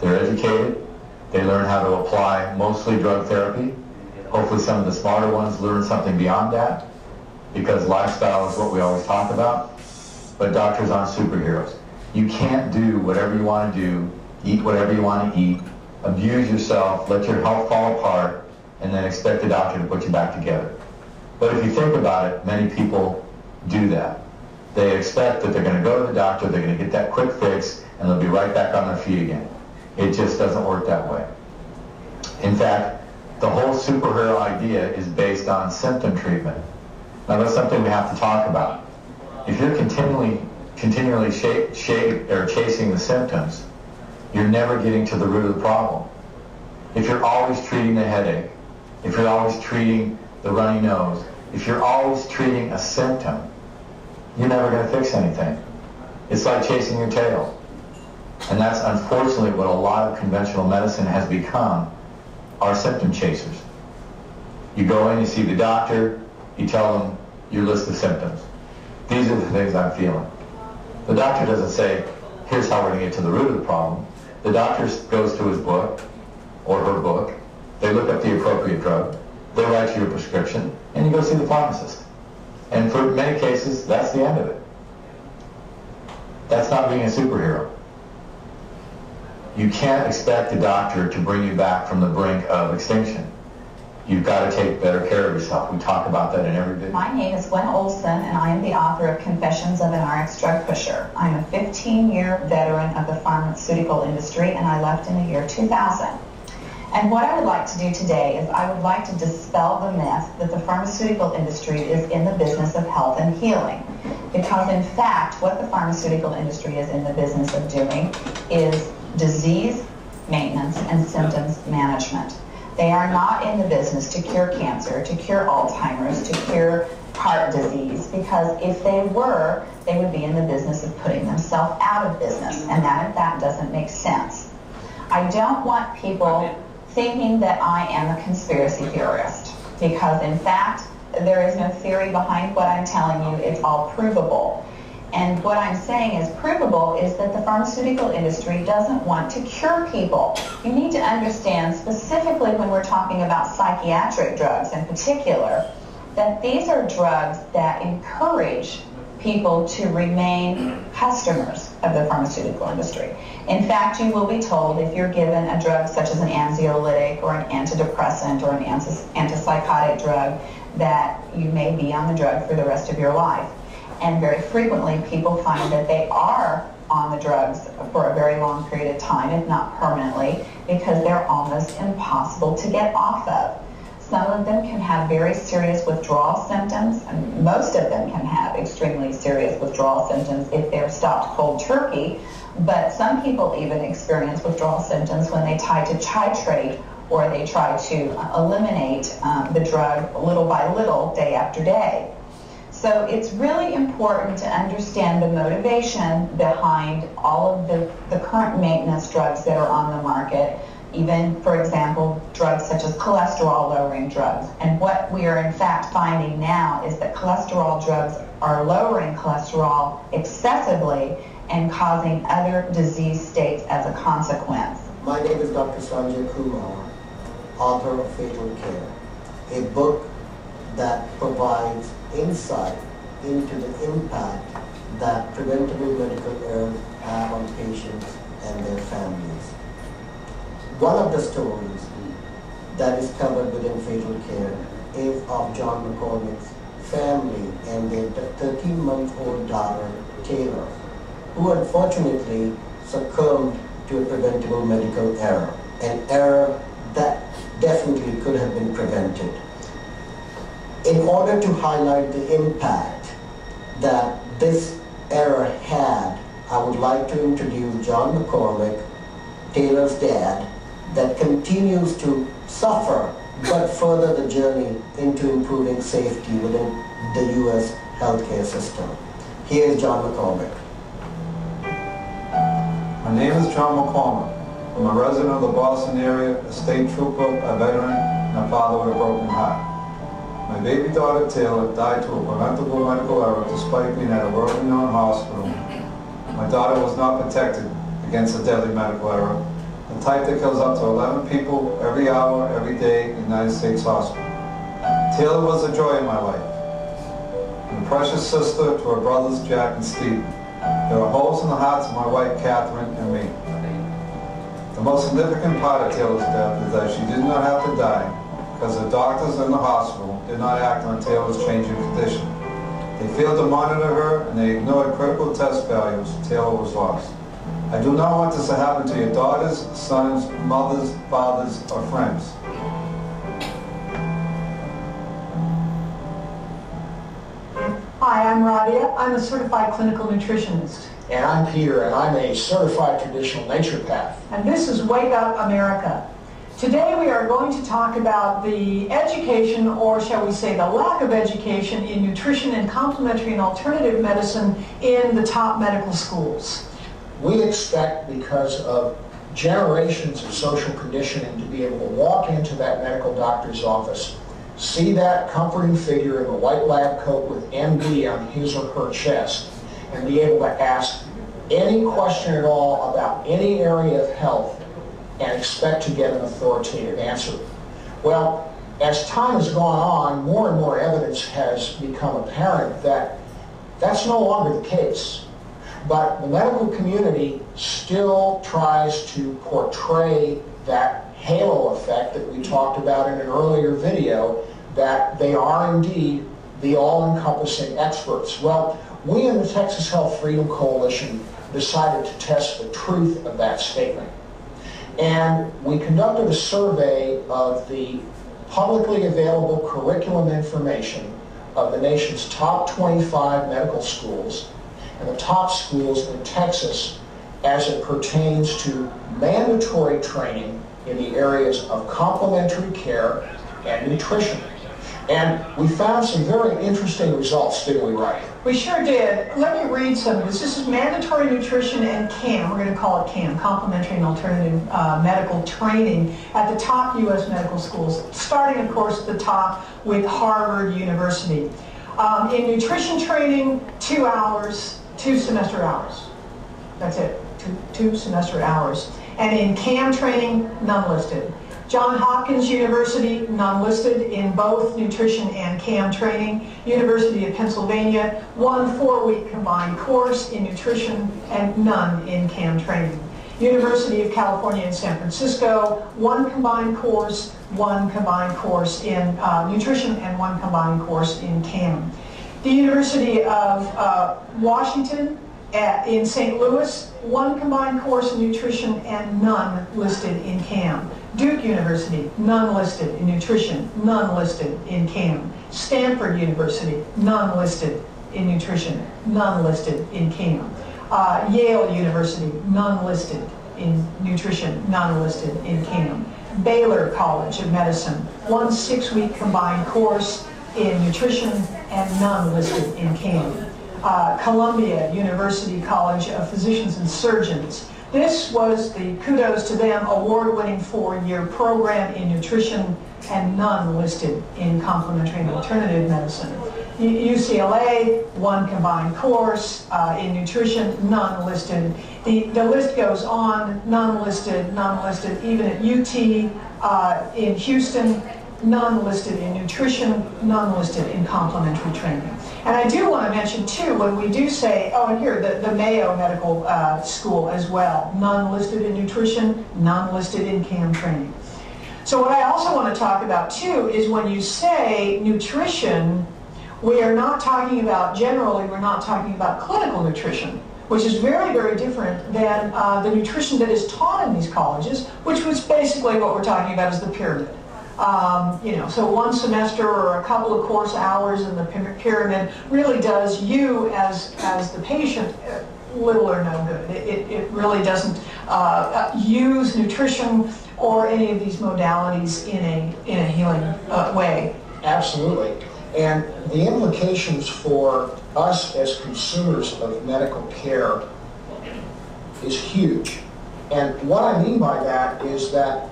They're educated. They learn how to apply mostly drug therapy. Hopefully some of the smarter ones learn something beyond that, because lifestyle is what we always talk about. But doctors aren't superheroes. You can't do whatever you want to do, eat whatever you want to eat, abuse yourself, let your health fall apart, and then expect the doctor to put you back together. But if you think about it, many people do that. They expect that they're going to go to the doctor, they're going to get that quick fix, and they'll be right back on their feet again. It just doesn't work that way. In fact, the whole superhero idea is based on symptom treatment. Now that's something we have to talk about. If you're continually chasing the symptoms, you're never getting to the root of the problem. If you're always treating the headache, if you're always treating the runny nose, if you're always treating a symptom, you're never going to fix anything. It's like chasing your tail. And that's unfortunately what a lot of conventional medicine has become, are symptom chasers. You go in, you see the doctor, you tell them your list of symptoms. These are the things I'm feeling. The doctor doesn't say, here's how we're going to get to the root of the problem. The doctor goes to his book, or her book, they look up the appropriate drug, they write you a prescription, and you go see the pharmacist. And for many cases, that's the end of it. That's not being a superhero. You can't expect the doctor to bring you back from the brink of extinction. You've got to take better care of yourself. We talk about that in every video. My name is Gwen Olson, and I am the author of Confessions of an RX Drug Pusher. I'm a 15-year veteran of the pharmaceutical industry, and I left in the year 2000. And what I would like to do today is I would like to dispel the myth that the pharmaceutical industry is in the business of health and healing. Because in fact, what the pharmaceutical industry is in the business of doing is disease maintenance and symptoms management. They are not in the business to cure cancer, to cure Alzheimer's, to cure heart disease, because if they were, they would be in the business of putting themselves out of business, and that in fact doesn't make sense. I don't want people thinking that I am a conspiracy theorist, because in fact, there is no theory behind what I'm telling you. It's all provable. And what I'm saying is provable is that the pharmaceutical industry doesn't want to cure people. You need to understand, specifically when we're talking about psychiatric drugs in particular, that these are drugs that encourage people to remain customers of the pharmaceutical industry. In fact, you will be told if you're given a drug such as an anxiolytic or an antidepressant or an antipsychotic drug that you may be on the drug for the rest of your life. And very frequently, people find that they are on the drugs for a very long period of time, if not permanently, because they're almost impossible to get off of. Some of them can have very serious withdrawal symptoms, and most of them can have extremely serious withdrawal symptoms if they're stopped cold turkey, but some people even experience withdrawal symptoms when they try to titrate or they try to eliminate the drug little by little, day after day. So it's really important to understand the motivation behind all of the current maintenance drugs that are on the market, even, for example, drugs such as cholesterol-lowering drugs. And what we are in fact finding now is that cholesterol drugs are lowering cholesterol excessively and causing other disease states as a consequence. My name is Dr. Sanjay Kumar, author of Fatal Care, a book that provides insight into the impact that preventable medical errors have on patients and their families. One of the stories that is covered within Fatal Care is of John McCormick's family and their 13-month-old daughter, Taylor, who unfortunately succumbed to a preventable medical error, an error that definitely could have been prevented. In order to highlight the impact that this error had, I would like to introduce John McCormick, Taylor's dad, that continues to suffer but further the journey into improving safety within the U.S. healthcare system. Here is John McCormick. My name is John McCormick. I'm a resident of the Boston area, a state trooper, a veteran, and a father with a broken heart. My baby daughter Taylor died to a preventable medical error despite being at a world-renowned hospital. My daughter was not protected against a deadly medical error. The the type that kills up to 11 people every hour, every day in the United States Hospital. Taylor was a joy in my life, and a precious sister to her brothers Jack and Steve. There were holes in the hearts of my wife Catherine and me. The most significant part of Taylor's death is that she did not have to die because the doctors in the hospital did not act on Taylor's changing condition. They failed to monitor her and they ignored critical test values. Taylor was lost. I do not want this to happen to your daughters, sons, mothers, fathers, or friends. Hi, I'm Radia. I'm a certified clinical nutritionist. And I'm Peter, and I'm a certified traditional naturopath. And this is Wake Up America. Today we are going to talk about the education, or shall we say the lack of education, in nutrition and complementary and alternative medicine in the top medical schools. We expect, because of generations of social conditioning, to be able to walk into that medical doctor's office, see that comforting figure in the white lab coat with MD on his or her chest, and be able to ask any question at all about any area of health and expect to get an authoritative answer. Well, as time has gone on, more and more evidence has become apparent that that's no longer the case. But the medical community still tries to portray that halo effect that we talked about in an earlier video, that they are indeed the all-encompassing experts. Well, we in the Texas Health Freedom Coalition decided to test the truth of that statement. And we conducted a survey of the publicly available curriculum information of the nation's top 25 medical schools and the top schools in Texas as it pertains to mandatory training in the areas of complementary care and nutrition. And we found some very interesting results, didn't we, Ryan? We sure did. Let me read some of this. This is mandatory nutrition and CAM. We're going to call it CAM, complementary and alternative medical training at the top U.S. medical schools, starting, of course, at the top with Harvard University. In nutrition training, 2 hours, 2 semester hours. That's it, two semester hours. And in CAM training, none listed. Johns Hopkins University, none listed in both nutrition and CAM training. University of Pennsylvania, 1 4-week combined course in nutrition and none in CAM training. University of California in San Francisco, 1 combined course, 1 combined course in nutrition and 1 combined course in CAM. The University of Washington in St. Louis, 1 combined course in nutrition and none listed in CAM. Duke University, none listed in nutrition, none listed in CAM. Stanford University, none listed in nutrition, none listed in CAM. Yale University, none listed in nutrition, none listed in CAM. Baylor College of Medicine, 1 6-week combined course in nutrition and none listed in CAM. Columbia University College of Physicians and Surgeons. This was the, kudos to them, award-winning 4-year program in nutrition and none listed in complementary and alternative medicine. UCLA, 1 combined course in nutrition, none listed. The list goes on, none listed, even at UT in Houston, none listed in nutrition, none listed in complementary training. And I do want to mention, too, when we do say, oh, and here, the Mayo Medical School as well, none listed in nutrition, none listed in CAM training. So what I also want to talk about, too, is when you say nutrition, we are not talking about, generally, we're not talking about clinical nutrition, which is very, very different than the nutrition that is taught in these colleges, which was basically what we're talking about is the pyramid. So 1 semester or a couple of course hours in the pyramid really does you as the patient little or no good. It really doesn't use nutrition or any of these modalities in a healing way. Absolutely. And the implications for us as consumers of medical care is huge. And what I mean by that is that,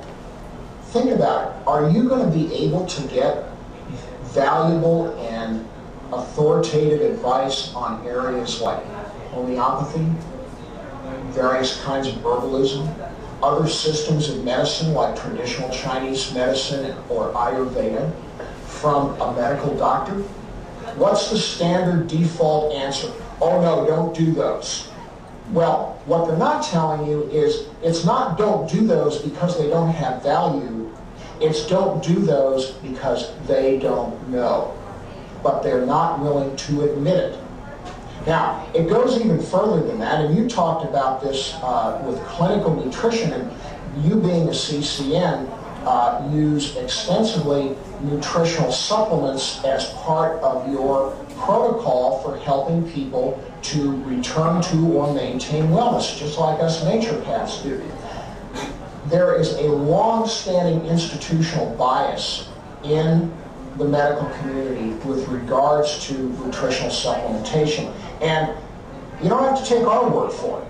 think about it, are you going to be able to get valuable and authoritative advice on areas like homeopathy, various kinds of herbalism, other systems of medicine like traditional Chinese medicine or Ayurveda from a medical doctor? What's the standard default answer? Oh no, don't do those. Well, what they're not telling you is it's not don't do those because they don't have value. It's don't do those because they don't know. But they're not willing to admit it. Now, it goes even further than that, and you talked about this with clinical nutrition, and you being a CCN use extensively nutritional supplements as part of your protocol for helping people to return to or maintain wellness, just like us naturopaths do. There is a long-standing institutional bias in the medical community with regards to nutritional supplementation. And you don't have to take our word for it.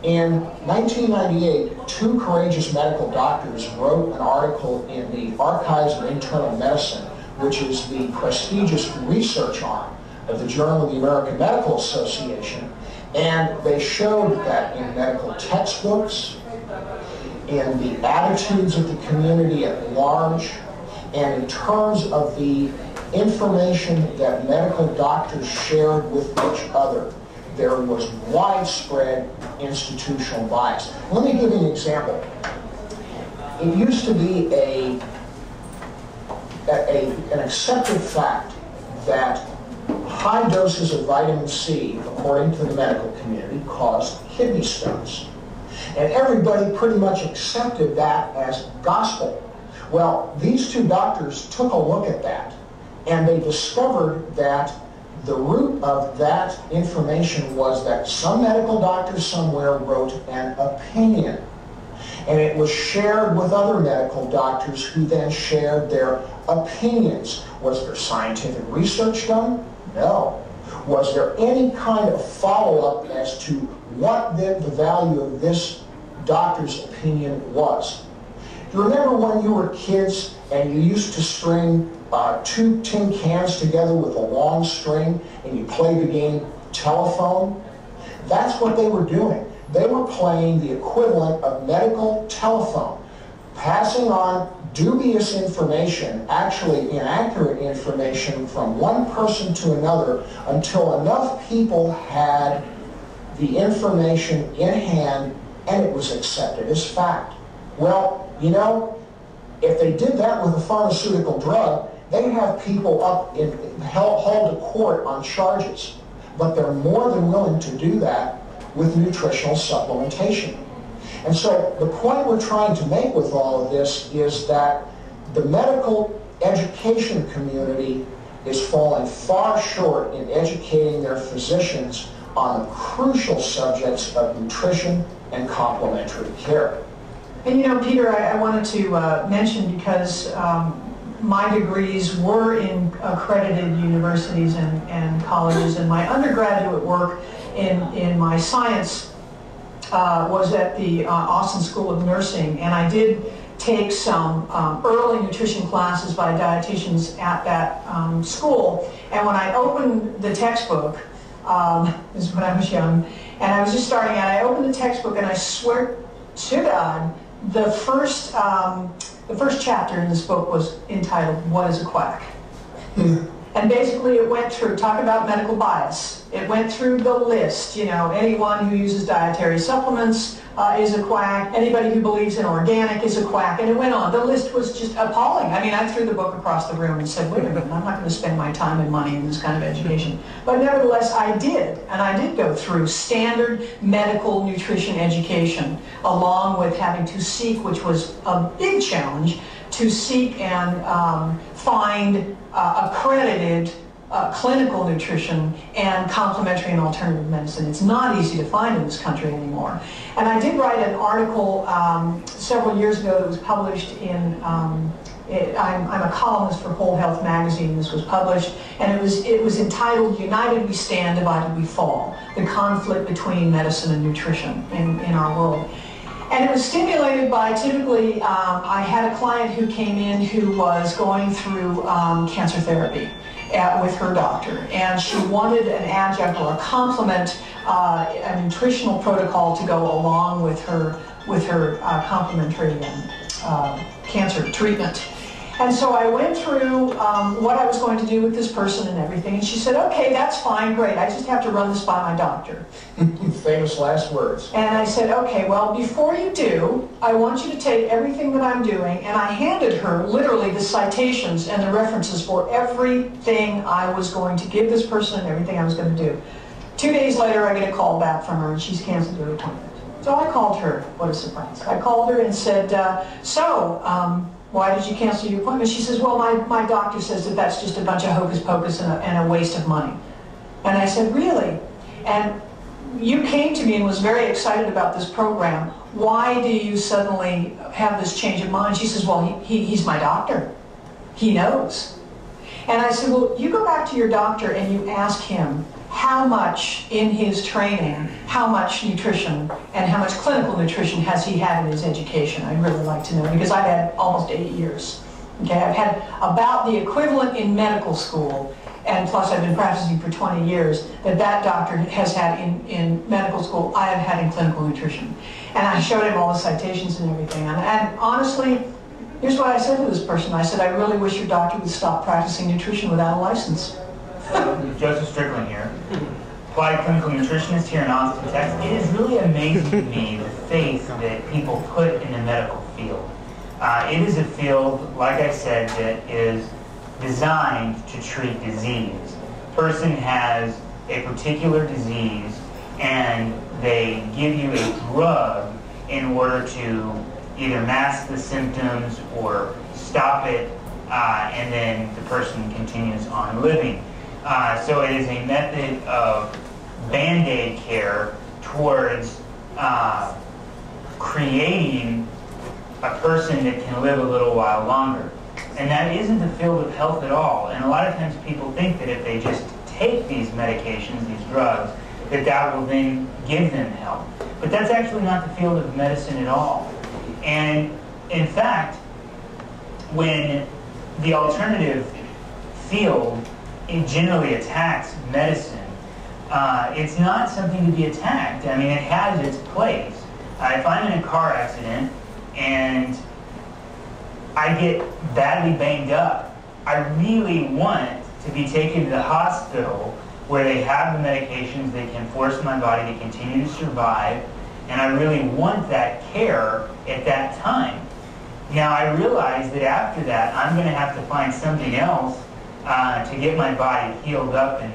In 1998, two courageous medical doctors wrote an article in the Archives of Internal Medicine, which is the prestigious research arm of the Journal of the American Medical Association, and they showed that in medical textbooks, in the attitudes of the community at large, and in terms of the information that medical doctors shared with each other, there was widespread institutional bias. Let me give you an example. It used to be an accepted fact that high doses of vitamin C, according to the medical community, caused kidney stones. And everybody pretty much accepted that as gospel. Well, these two doctors took a look at that, and they discovered that the root of that information was that some medical doctor somewhere wrote an opinion, and it was shared with other medical doctors who then shared their opinions. Was there scientific research done? No. Was there any kind of follow-up as to what the value of this doctor's opinion was? Do you remember when you were kids and you used to string two tin cans together with a long string and you played the game telephone? That's what they were doing. They were playing the equivalent of medical telephone, passing on dubious information, actually inaccurate information, from one person to another until enough people had the information in hand and it was accepted as fact. Well, you know, if they did that with a pharmaceutical drug, they'd have people up in hauled to court on charges. But they're more than willing to do that with nutritional supplementation. And so the point we're trying to make with all of this is that the medical education community is falling far short in educating their physicians on the crucial subjects of nutrition and complementary care. And you know, Peter, I wanted to mention, because my degrees were in accredited universities and colleges, and my undergraduate work in my science was at the Austin School of Nursing, and I did take some early nutrition classes by dietitians at that school. And when I opened the textbook, this is when I was young, and I was just starting out, I opened the textbook and I swear to God, the first chapter in this book was entitled, "What is a Quack?" And basically it went through, talk about medical bias. It went through the list, you know, anyone who uses dietary supplements is a quack, anybody who believes in organic is a quack, and it went on. The list was just appalling. I mean, I threw the book across the room and said, wait a minute, I'm not going to spend my time and money in this kind of education. But nevertheless, I did, and I did go through standard medical nutrition education, along with having to seek, which was a big challenge, to seek and find accredited clinical nutrition and complementary and alternative medicine. It's not easy to find in this country anymore. And I did write an article several years ago that was published in, I'm a columnist for Whole Health magazine. This was published, and it was entitled "United We Stand, Divided We Fall: The Conflict Between Medicine and Nutrition in Our World." And it was stimulated by, typically, I had a client who came in who was going through cancer therapy with her doctor, and she wanted an adjunct or a complement, a nutritional protocol to go along with her with her complementary cancer treatment. And so I went through what I was going to do with this person and everything, and she said, okay, that's fine, great, I just have to run this by my doctor. Famous last words. And I said, okay, well, before you do, I want you to take everything that I'm doing, and I handed her literally the citations and the references for everything I was going to give this person and everything I was going to do. 2 days later, I get a call back from her, and she's canceled her appointment. So I called her. What a surprise. I called her and said, why did you cancel your appointment? She says, well, my doctor says that that's just a bunch of hocus pocus and a waste of money. And I said, really? And you came to me and was very excited about this program. Why do you suddenly have this change of mind? She says, well, he's my doctor. He knows. And I said, well, you go back to your doctor and you ask him how much in his training, how much nutrition and how much clinical nutrition has he had in his education. I'd really like to know, because I've had almost 8 years. Okay, I've had about the equivalent in medical school, and plus I've been practicing for 20 years, that doctor has had in medical school, I have had in clinical nutrition. And I showed him all the citations and everything. And honestly, here's what I said to this person. I said, I really wish your doctor would stop practicing nutrition without a license. Joseph Strickland here, applied clinical nutritionist here in Austin, Texas. It is really amazing to me the faith that people put in the medical field. It is a field, like I said, that is designed to treat disease. A person has a particular disease and they give you a drug in order to either mask the symptoms or stop it, and then the person continues on living. So it is a method of Band-Aid care towards creating a person that can live a little while longer. And that isn't the field of health at all. And a lot of times people think that if they just take these medications, these drugs, that will then give them health. But that's actually not the field of medicine at all. And in fact, when the alternative field generally attacks medicine, it's not something to be attacked. I mean, it has its place. If I'm in a car accident and I get badly banged up, I really want to be taken to the hospital where they have the medications that can force my body to continue to survive, and I really want that care at that time. Now, I realize that after that, I'm going to have to find something else to get my body healed up and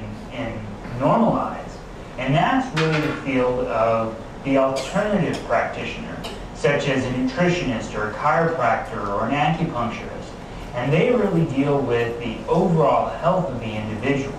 normalized. And that's really the field of the alternative practitioner, such as a nutritionist or a chiropractor or an acupuncturist. And they really deal with the overall health of the individual.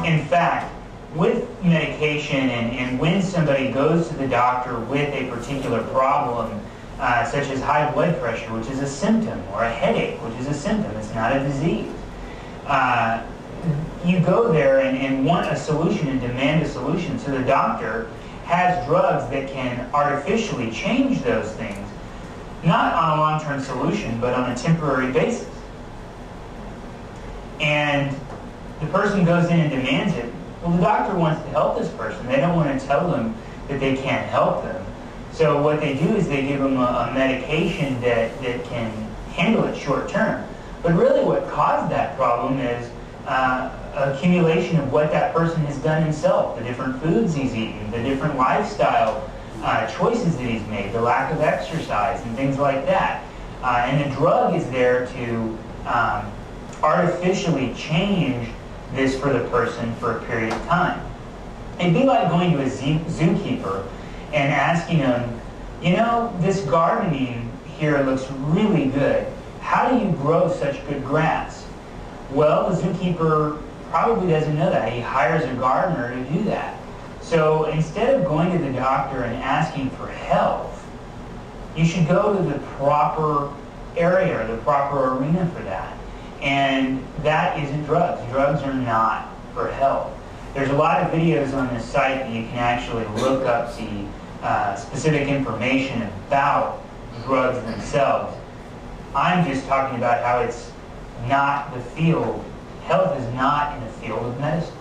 In fact, with medication and when somebody goes to the doctor with a particular problem, such as high blood pressure, which is a symptom, or a headache, which is a symptom, it's not a disease. You go there and want a solution and demand a solution, so the doctor has drugs that can artificially change those things, not on a long-term solution, but on a temporary basis. And the person goes in and demands it. Well, the doctor wants to help this person. They don't want to tell them that they can't help them. So what they do is they give them a medication that can handle it short term. But really what caused that problem is accumulation of what that person has done himself, the different foods he's eaten, the different lifestyle choices that he's made, the lack of exercise and things like that. And the drug is there to artificially change this for the person for a period of time. It'd be like going to a zookeeper and asking him, you know, this gardening here looks really good. How do you grow such good grass? Well, the zookeeper probably doesn't know that. He hires a gardener to do that. So instead of going to the doctor and asking for health, you should go to the proper area, the proper arena for that. And that isn't drugs. Drugs are not for health. There's a lot of videos on this site that you can actually look up the specific information about drugs themselves. I'm just talking about how it's not the field. Health is not in the field of medicine.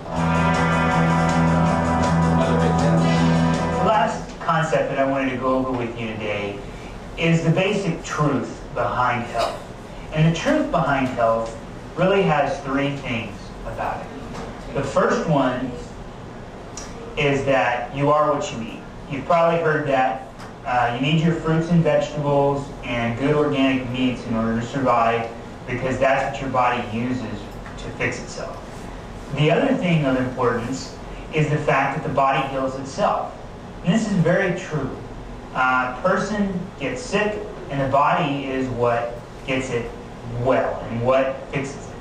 concept that I wanted to go over with you today is the basic truth behind health. And the truth behind health really has three things about it. The first one is that you are what you eat. You've probably heard that. You need your fruits and vegetables and good organic meats in order to survive, because that's what your body uses to fix itself. The other thing of importance is the fact that the body heals itself. And this is very true. A person gets sick, and the body is what gets it well and what fixes it.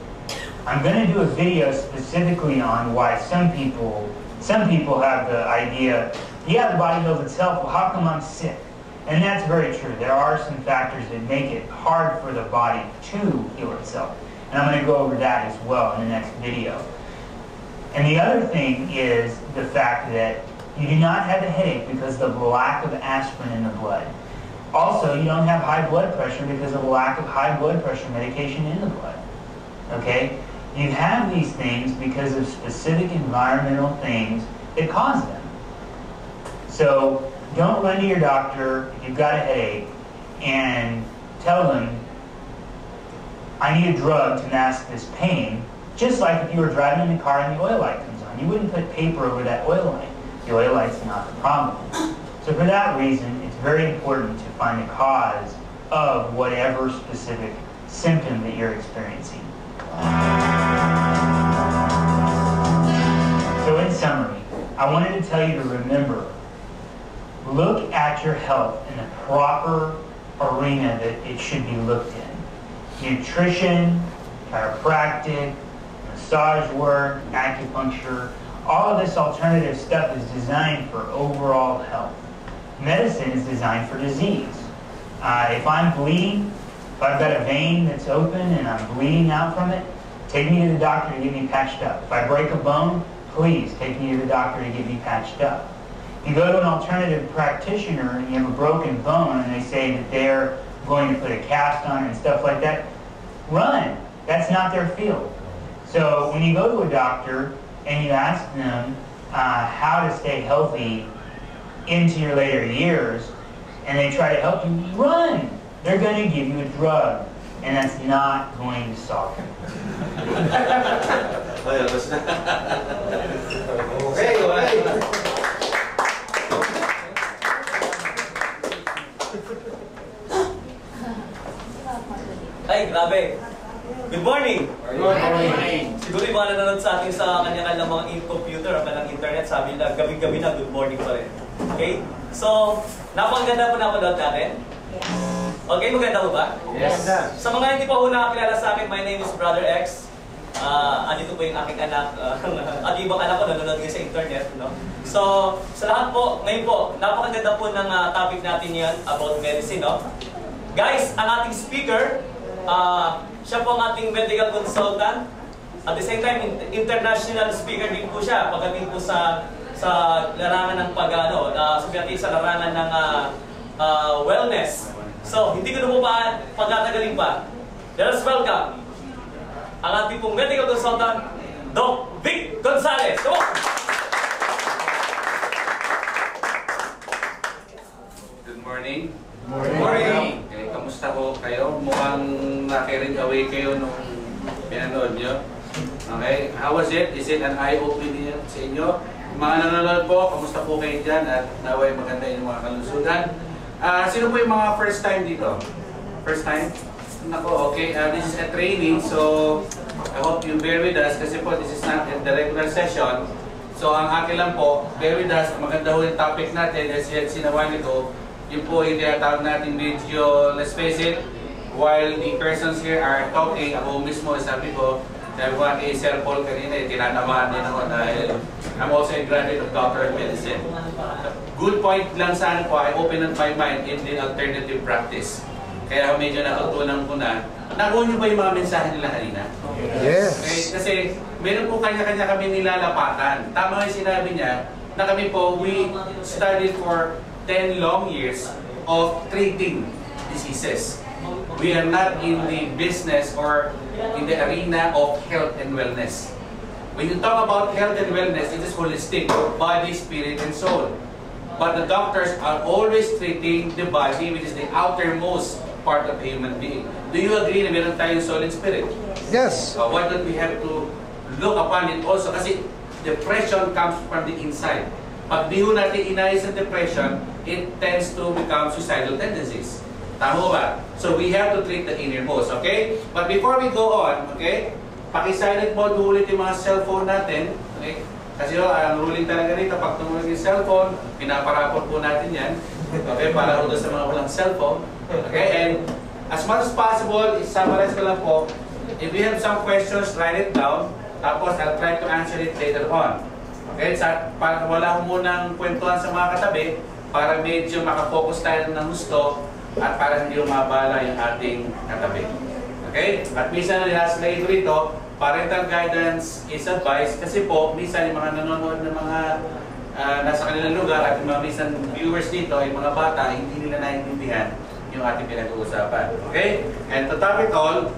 I'm going to do a video specifically on why some people have the idea, yeah, the body heals itself, well, how come I'm sick? And that's very true. There are some factors that make it hard for the body to heal itself. And I'm going to go over that as well in the next video. And the other thing is the fact that you do not have a headache because of the lack of aspirin in the blood. Also, you don't have high blood pressure because of the lack of high blood pressure medication in the blood. Okay? You have these things because of specific environmental things that cause them. So don't run to your doctor if you've got a headache and tell them, I need a drug to mask this pain, just like if you were driving in a car and the oil light comes on. You wouldn't put paper over that oil light. The oil light's not the problem. So for that reason, it's very important to find the cause of whatever specific symptom that you're experiencing. So in summary, I wanted to tell you to remember, look at your health in the proper arena that it should be looked in. Nutrition, chiropractic, massage work, acupuncture, all of this alternative stuff is designed for overall health. Medicine is designed for disease. If I'm bleeding, if I've got a vein that's open and I'm bleeding out from it, take me to the doctor to get me patched up. If I break a bone, please take me to the doctor to get me patched up. If you go to an alternative practitioner and you have a broken bone and they say that they're going to put a cast on it and stuff like that, run. That's not their field. So when you go to a doctor and you ask them how to stay healthy into your later years, and they try to help you, run. They're going to give you a drug, and that's not going to solve it. Ay, grabe. Good morning! Good morning! Siguro yung mga nanonood sa atin sa kanya-kanya mga computer o kanyang internet, sabi nila, gabi-gabi na, good morning pa rin. Okay? So, napakaganda po na ako doon natin. Okay, maganda po ba? Yes. Sa mga hindi pa po nakakilala sa akin, my name is Brother X. Andito po yung aking anak. At ibang anak ko nanonood ngayon sa internet. No? So, sa lahat po, ngayon po, napakaganda po ng topic natin yan about medicine. No? Guys, ang ating speaker, siya po ang ating medical consultant. At the same time, international speaker din po siya pagdating po sa larangan ng sa larangan ng wellness. So, hindi ko na po pagtatagalin pa. Let us welcome ang ating pong medical consultant, Doc Vic Gonzalez. Come on! Good morning. Good morning. Okay, kamusta po kayo? Mukhang na-carried away kayo nung pinanood nyo. Okay, how was it? Is it an eye-opening sa inyo? Mga nanonood po, kamusta po kayo dyan? At naway maganda yung mga kalusugan. Sino po yung mga first time dito? First time? Nako, okay. This is a training, so I hope you bear with us kasi po this is not the regular session. So ang akin lang po, bear with us. Maganda ho yung topic natin as you had seen a while ago. Yung po yung tinatawag natin video, let's face it, while the persons here are talking, ako mismo, sabi ko kay Sir Paul kanina, tinatamaan din ako dahil I'm also a graduate of Doctor of Medicine. Good point lang sana po, I open up my mind in the alternative practice. Kaya medyo natutunan ko na. Nakuha niyo ba yung mga mensahe nila kanina? Yes. Okay, kasi meron po kanya-kanya kami nilalapatan. Tama yung sinabi niya na kami po, we studied for 10 long years of treating diseases. We are not in the business or in the arena of health and wellness. When you talk about health and wellness, it is holistic, body, spirit, and soul. but the doctors are always treating the body, which is the outermost part of a human being. Do you agree na meron tayong soul and spirit? Yes. Why don't we have to look upon it also? Kasi depression comes from the inside. Pag di ho natin inayos ang depression, it tends to become suicidal tendencies. Tama ba? So we have to treat the innermost, okay? But before we go on, okay, paki-silent mode ulit yung mga cellphone natin, okay? Kasi ang ruling talaga rito, pag tumulog yung cellphone, pinaparapot po natin yan, okay, para ho sa mga walang cellphone, okay? And as much as possible, summarize ko lang po, if you have some questions, write it down, tapos I'll try to answer it later on. Okay, para wala mo munang kwentuhan sa mga katabi, para medyo makafocus tayo ng gusto at para hindi umabala yung ating katabi. Okay? At minsan last slide rito, parental guidance is advised kasi po, minsan yung mga nanonood ng mga nasa kanilang lugar at yung mga minsan viewers dito, yung mga bata, hindi nila naiintindihan yung ating pinag-uusapan. Okay? And to top it all,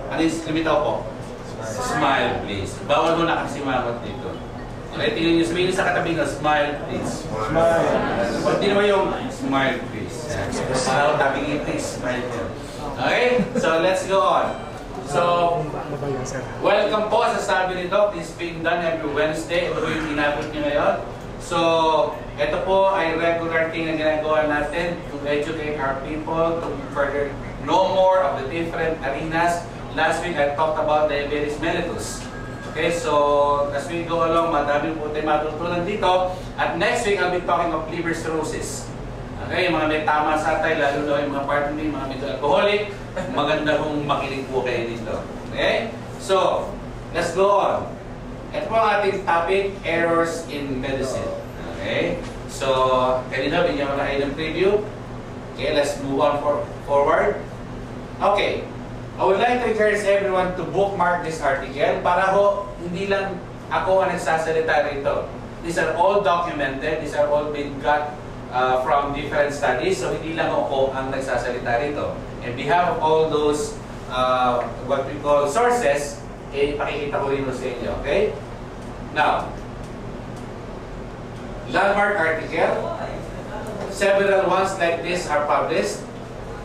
ano yung limitaw po? Smile, please. Bawal mo na kasi mamot dito. Okay, tingnan nyo, sabihin nyo sa katabi nyo, smile please. Smile. Pag di naman yung, smile please. Para tabi please, smile nyo. Okay, so let's go on. So, welcome po sa sabi ni Doc. This is being done every Wednesday. Ito yung inabot nyo ngayon. So, ito po ay regular thing na ginagawa natin to educate our people, to further know more of the different arenas. Last week, I talked about diabetes mellitus. Okay, so as we go along, madami po tayo matutunan dito. At next week, I'll be talking of liver cirrhosis. Okay, yung mga may tama sa atay, lalo na yung mga partner, mga medyo alcoholic, maganda kong makinig po kayo dito. Okay, so let's go on. Ito po ang ating topic, errors in medicine. Okay, so kanina binigyan ko na kayo ng preview. Okay, let's move on forward. Okay. I would like to encourage everyone to bookmark this article para ho, hindi lang ako ang nagsasalita rito. These are all documented, these are all been got from different studies, so hindi lang ako ang nagsasalita rito. In behalf of all those what we call sources, pakikita ko rin sa inyo, okay? Now, landmark article, several ones like this are published.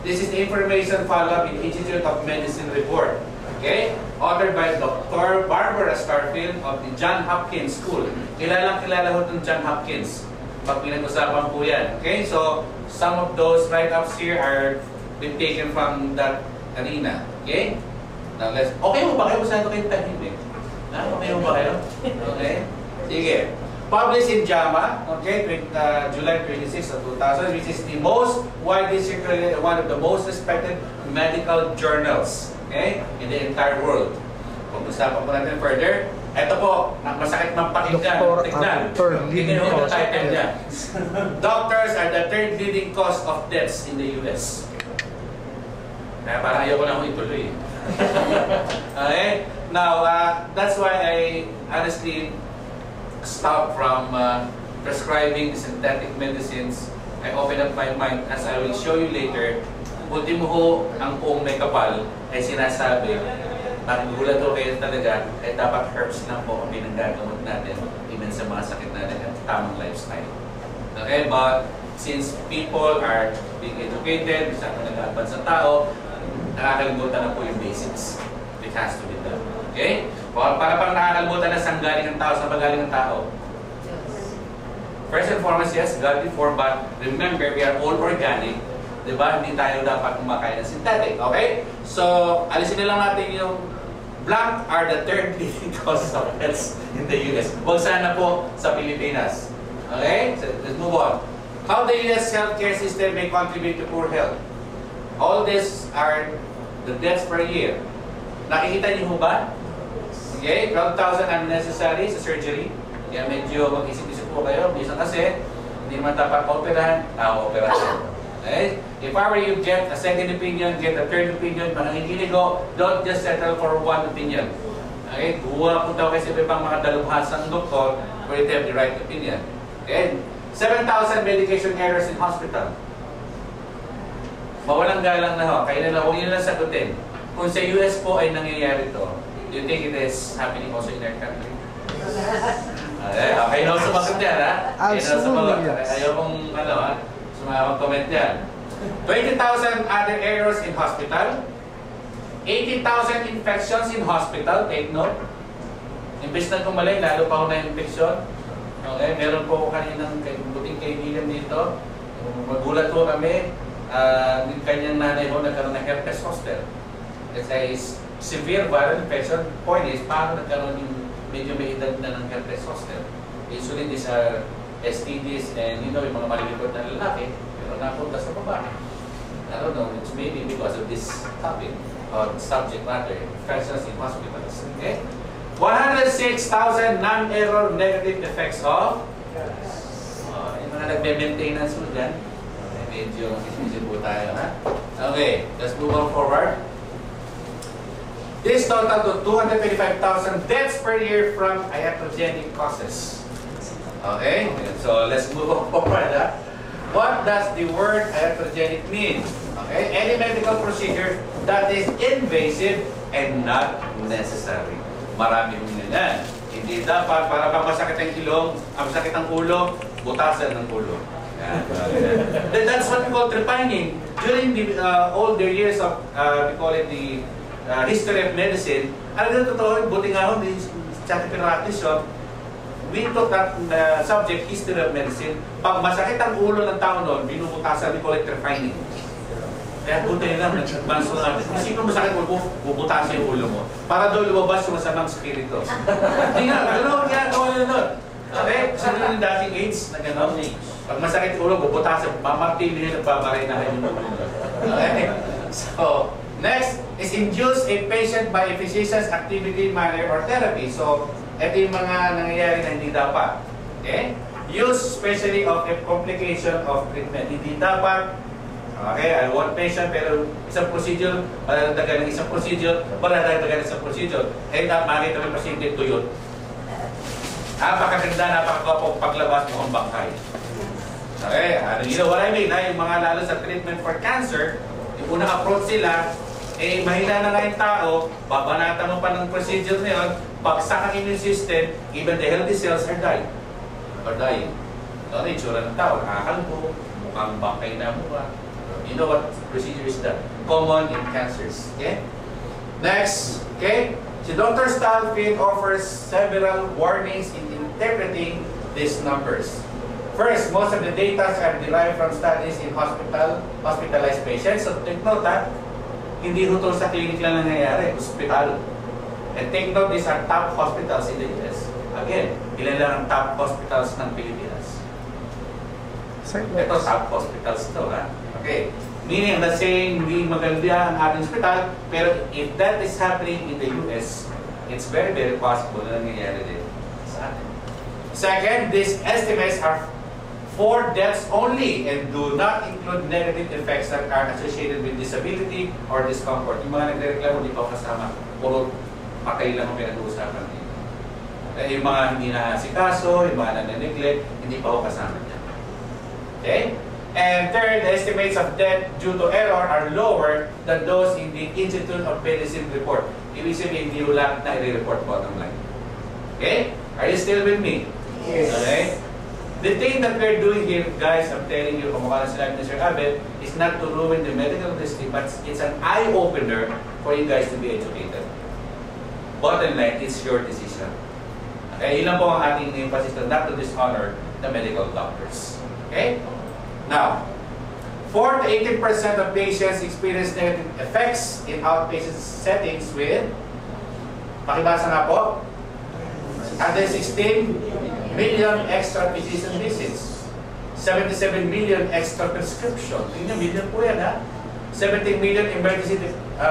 This is the information follow-up in Institute of Medicine report. Okay? Authored by Dr. Barbara Starfield of the Johns Hopkins School. Kilala ho itong Johns Hopkins. Pag pinag-usapan po yan. Okay? So, some of those write-ups here are been taken from that arena. Okay? Now, let's... Okay mo ba kayo? Masyado kayong tahimik. Okay mo ba kayo? Okay? Sige. Published in JAMA, okay, July 26 of 2000, which is the most widely circulated, one of the most respected medical journals, okay, in the entire world. Kung usapan po natin further, ito po, masakit mapakinggan, tignan. Tignan mo yung title niya. Doctors are the third leading cause of deaths in the US. Kaya parang ayaw ko lang ituloy. Okay? Now, that's why I honestly stop from prescribing synthetic medicines. I open up my mind, as I will show you later. Ultimo ho, ang kung may kapal ay sinasabi, magugulat ho kayo talaga, ay dapat herbs lang po ang pinanggagamot natin, even sa mga sakit natin at tamang lifestyle. Okay, but since people are being educated, isa ka nag-advance sa tao, nakakalimutan na po yung basics. It has to be done. Okay? Para pang nakakalimutan na saan galing ang tao, saan ba galing ang tao? First and foremost, yes, God before, but remember, we are all organic. Diba? Hindi tayo dapat kumakain ng synthetic. Okay? So, alisin na lang natin yung blank are the third leading cause of deaths in the US. Huwag sana po sa Pilipinas. Okay? So, let's move on. How the US healthcare system may contribute to poor health. All these are the deaths per year. Nakikita niyo ba? Okay, 12,000 unnecessary sa surgery. Kaya medyo mag-isip-isip po kayo. Bisa kasi, hindi naman dapat operahan, operahan. Okay? If I were you, get a second opinion, get a third opinion, manangiginig ko, don't just settle for one opinion. Okay? Kuha po daw kayo sa ibang mga dalubhasang doktor for you to have the right opinion. Okay? 7,000 medication errors in hospital. Mawalang galang na ho. Kaya na lang, huwag nyo lang sagutin. Kung sa US po ay nangyayari ito, do you think it is happening also in our country? Okay, no, sumagot yan, ha? Absolutely, yes. Ayaw kong, comment yan. 20,000 other errors in hospital. 80,000 infections in hospital, take note. Imbes na kumalay, lalo pa ako na-infection. Okay, meron po kaninang buting kaibigan dito. Magulat po kami, yung kanyang nanay ho nagkaroon ng herpes zoster. It's a severe viral infection. Point is, paano nagkaroon yung medyo may edad na ng herpes zoster? Usually these are STDs and yung mga malilipot na lalaki, pero napunta sa babae. I don't know, it's maybe because of this topic, or subject matter, infections in hospitals. Okay? 106,000 non-error negative effects of yung mga nagbe-maintenance mo dyan. Medyo po tayo, ha? Okay, let's move on forward. This total to 225,000 deaths per year from iatrogenic causes. Okay, so let's move on forward, ha? What does the word iatrogenic mean? Okay, any medical procedure that is invasive and not necessary. Marami mong yan. Hindi dapat para pag masakit ang ilong, ang masakit ang ulo, butasan ng ulo. Then that's what we call trepining. During the older years of, we call it the history of medicine, alam na totoo, buti nga ako, sa practice yun, we took that subject, history of medicine. Pag masakit ang ulo ng tao noon, binubutasan, we call it trepining. Kaya buti lang, nagbanso natin. Kasi kung masakit mo, bubutasan yung ulo mo. Para doon lumabas yung masamang spirito. Hindi nga, gano'n ginagawa nyo nun. Okay? Kasi doon yung dating AIDS na gano'n. Pag masakit yung ulo, bubutasan, mamatili nyo, nagbabarinahan yung ulo. Okay? So, next is induce a patient by a physician's activity, manner, or therapy. So, ito yung mga nangyayari na hindi dapat. Okay? Use especially of a complication of treatment. Hindi dapat. Okay, I want patient pero isang procedure, maladagdagan ng isang procedure, maladagdagan ng isang procedure. Eh, makita ng pasyente tuyot. Napakaganda, napakagwapong paglabas mo ang bangkay. Okay, you know what I mean? Yung mga lalo sa treatment for cancer, yung unang approach sila, eh mahina na nga yung tao, babanata mo pa ng procedure na yun, bagsak ang immune system, even the healthy cells are dying. Ano yung tsura ng tao? Nakakalbo, mukhang bangkay na mukha. You know what procedure is that? Common in cancers. Okay? Next, okay? Si Dr. Stalfield offers several warnings in interpreting these numbers. First, most of the data are derived from studies in hospitalized patients. So take note that hindi ito sa clinic lang nangyayari, hospital. And take note, these are top hospitals in the US. Again, ilan lang ang top hospitals ng Pilipinas. Ito top hospitals ito, ha? Okay. Meaning, I'm not saying hindi maganda ang ating hospital, pero if that is happening in the US, it's very, very possible na nangyayari din sa atin. Second, these estimates are for deaths only and do not include negative effects that are associated with disability or discomfort. Yung mga nagre-reklamo, hindi pa kasama. Puro patay lang ang pinag-uusapan dito. Yung mga hindi na-asikaso, yung mga nag-neglect, hindi pa ako kasama dyan. Okay? And third, the estimates of death due to error are lower than those in the Institute of Medicine report. Ibig sabihin, hindi ko lahat na i-report bottom line. Okay? Are you still with me? Yes. Okay? The thing that we're doing here, guys, I'm telling you, kumukha na sila ni Sir Abel, is not to ruin the medical industry, but it's an eye-opener for you guys to be educated. Bottom line, it's your decision. Okay? Yun lang po ang ating emphasis, not to dishonor the medical doctors. Okay? Now, 4 to 18% of patients experience negative effects in outpatient settings with, pakibasa nga po, 116 million extra physician visits, 77 million extra prescription. Tingnan, million po yan, ha? 17 million emergency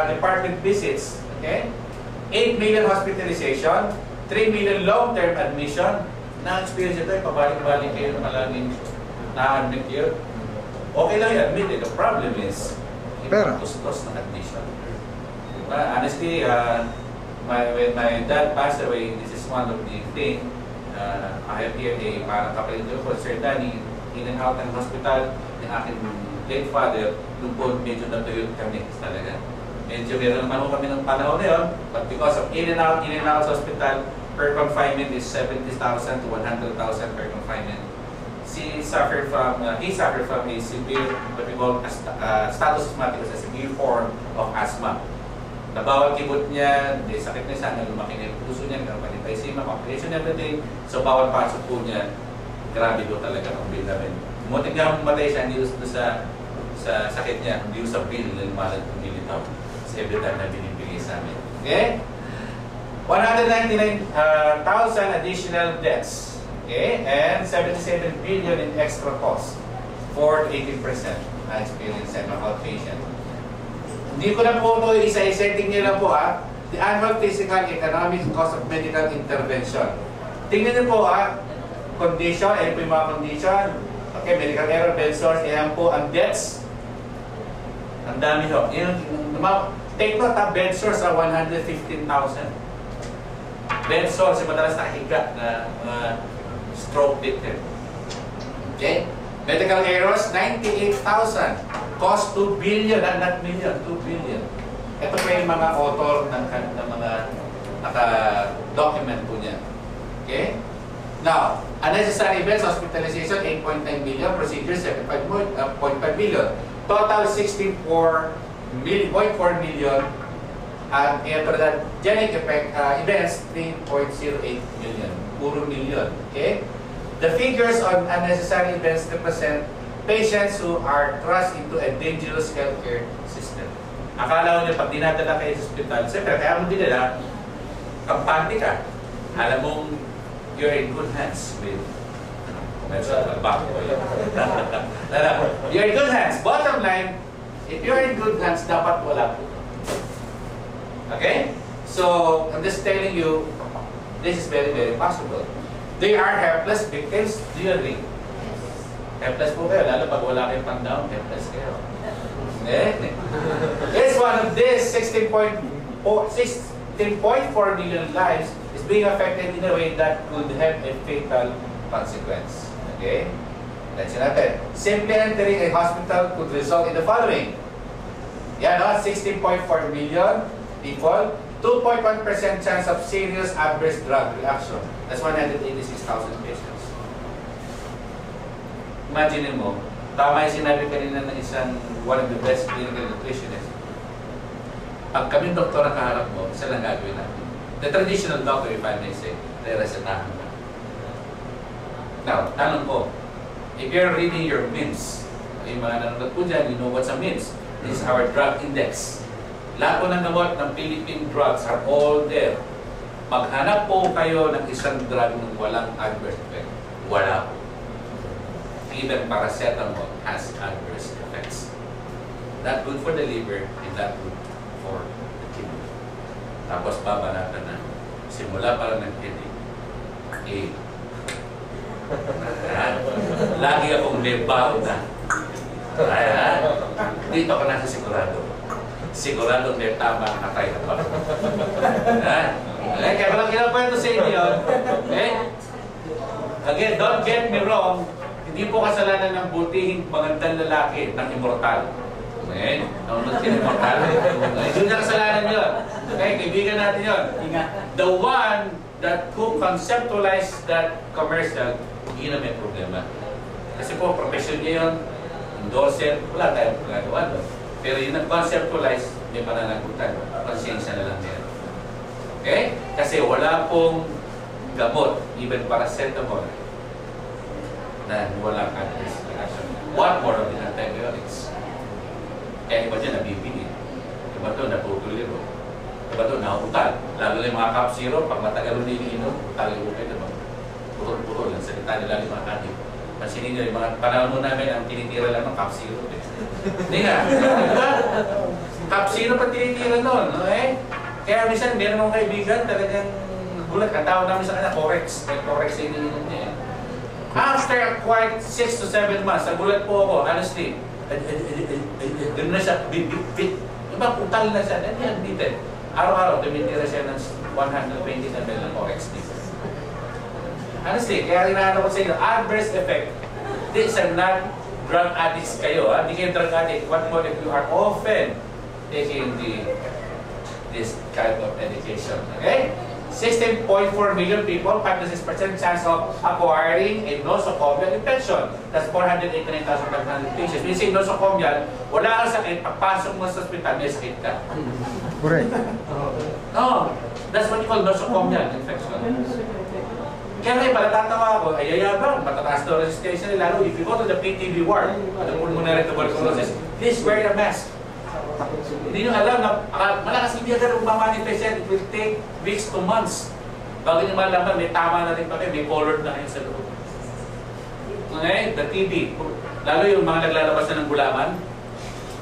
department visits, okay? 8 million hospitalization, 3 million long-term admission. Na-experience ito, pabalik-balik kayo na malangin na-admit yun. Okay lang i-admit it. The problem is, ipagtustos ng admission. Honestly, when my dad passed away, this is one of the things. I have here a parang kapatid ko, Sir Danny, in and out ng hospital, ng aking late father, nung po medyo natuyot kami talaga. Medyo meron naman kami ng panahon na yun, but because of in and out sa hospital, per confinement is 70,000 to 100,000 per confinement. He suffered from a severe, what we call status asthmaticus, a severe form of asthma. Nabawal kibot niya, may sakit na sana, lumaki na yung puso niya, meron pa rin emphysema, complication, everything. So bawal pasok po niya, grabe po talaga ang bill namin. Muntik nga matay siya, hindi sa sakit niya, hindi sa bill na lumalag ng militaw sa every time na binibigay sa amin. Okay? 199,000 additional deaths. Okay? And 77 billion in extra costs. 4 to 18% na experience sa mga outpatient. Hindi ko na po ito isa-isa, tingnan lang po ha. The annual physical economic cost of medical intervention. Tingnan niyo po ha. Condition, ayan po yung mga condition. Okay, medical error, bed source, ayan po ang deaths. Ang dami ho. Take note ha, bed source are 115,000. Bed source, madalas nakahiga na stroke victim. Okay? Medical errors, 98,000. Cost 2 billion, not million, 2 billion. Ito pa yung mga author ng mga naka-document po niya. Okay? Now, unnecessary events, hospitalization, 8.9 billion. Procedures, 7.5 billion. Total, 16.4 million. And genic effect events, 3.08 million. Puro million. Okay? The figures on unnecessary events represent patients who are thrust into a dangerous healthcare system. Akala mo niyo, pag dinadala kayo sa hospital, siyempre, kaya mo dinala, kampante ka. Alam mong, you're in good hands with, you're in good hands. Bottom line, if you're in good hands, dapat wala po. Okay? So, I'm just telling you, this is very, very possible. They are helpless victims. Do you agree? Helpless po kayo, lalo pag wala kayong pang-down, helpless kayo. It's one of this 16.4 million lives is being affected in a way that could have a fatal consequence. Okay? Let's see natin. Simply entering a hospital could result in the following. Yan, no? 16.4 million people, 2.1% chance of serious adverse drug reaction. That's 186,000 patients. Imagine mo, tama yung sinabi kanina ng one of the best clinical nutritionists. Pag kaming doktor ang kaharap mo, isa lang gagawin natin. The traditional doctor, if I may say, re-resetahan ka. Now, tanong ko, if you're reading your MIMS, yung mga nanonood po dyan, you know what's a MIMS? This is our drug index. Lahat po ng gamot ng Philippine drugs are all there. Maghanap po kayo ng isang drug ng walang adverse effect. Wala po. Even paracetamol has adverse effects. Not good for the liver and not good for the kidney. Tapos babalatan na. Simula para ng headache. Lagi akong lebaw na. Dito ka na sa sigurado. Sigurado may tama ang atay na pa. Kaya walang kinakwento sa inyo. Again, don't get me wrong. Hindi po kasalanan ng butihing magandang lalaki ng immortal. Okay? Naunod siya ng immortal. Hindi na kasalanan yun. Okay? Kaibigan natin yun. The one who conceptualized that commercial, yun na may problema. Kasi po, profession niya yun, endorser, wala tayong pagagawa doon. Pero yun ang conceptualize, may pananagutan. Konsensya na lang yan. Okay? Kasi wala pong gamot, even paracetamol, na walang adverse reaction. What more of the antibiotics? Kaya iba dyan nabibigil. Iba doon natutuliro. Iba doon nauutal. Lalo na yung mga cup syrup, pag matagal mo niliinom, talagang okay naman. Putol-putol. Ang salita nila yung mga adik. Pansinin nyo, yung mga panahon mo namin, ang tinitira lang ng cup syrup. Hindi nga. Cup syrup ang tinitira nun. Okay? Kaya minsan, meron akong kaibigan, talagang gulat. Ang tawag namin sa kanya, Corex. Corex yung iniinom niya. After quite 6 to 7 months, nagulat po ako, honestly. Doon na siya, iba, utal na siya. Dito. Araw-araw, tumitira siya ng 120 ml ng Corex dito. Honestly, kaya rinano ko sa inyo, adverse effect. These are not drug addicts kayo. Hindi kayo drug addict. What more if you are often taking this kind of medication. Okay? 16.4 million people, 5 to 6% chance of acquiring a nosocomial infection. That's 489,500 patients. When you say nosocomial, wala kang sakit, pagpasok mo sa hospital, may sakit ka. Correct. No, that's what you call nosocomial infection. Kaya ngayon, pala tatawa ako, ay yayabang, matataas daw resistance nila. Lalo, if you go to the PTB ward, pulmonary tuberculosis, please wear a mask. Hindi nyo alam na malakas hindi agad umamanifest yan. It will take weeks to months. Bago nyo malaman, may tama na rin pa kayo, may colored na kayo sa loob. Okay, the TB. Lalo yung mga naglalabas na ng gulaman.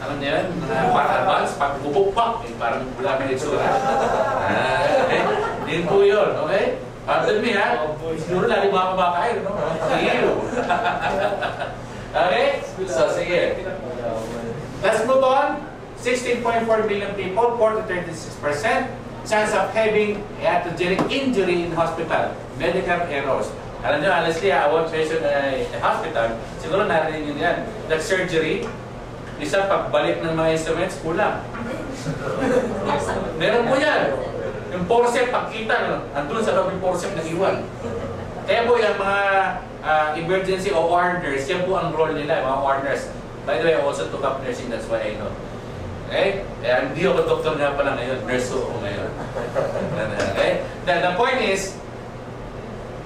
Alam niyo yan, mga advance, pag bubukpak, parang gulaman yung itsura. Din po yun, okay? Pardon me ha, siguro lalo mga kumakain, no? Ew! Okay? So, sige. Let's move on. 16.4 million people, 4 to 36% chance of having iatrogenic injury in hospital. Medical errors. Alam nyo, honestly, I won't mention a hospital. Siguro narinig nyo yan. Like surgery, isa pagbalik ng mga instruments, kulang. Meron po yan. Yung forceps, pagkita, andun sa loob yung forceps na iwan. Kaya po yung mga emergency OR nurse, yan po ang role nila, mga OR nurse. By the way, I also took up nursing, that's why I know. Okay? Kaya hindi ako doktor nga pala ngayon, nurse ako ngayon. Okay? The point is,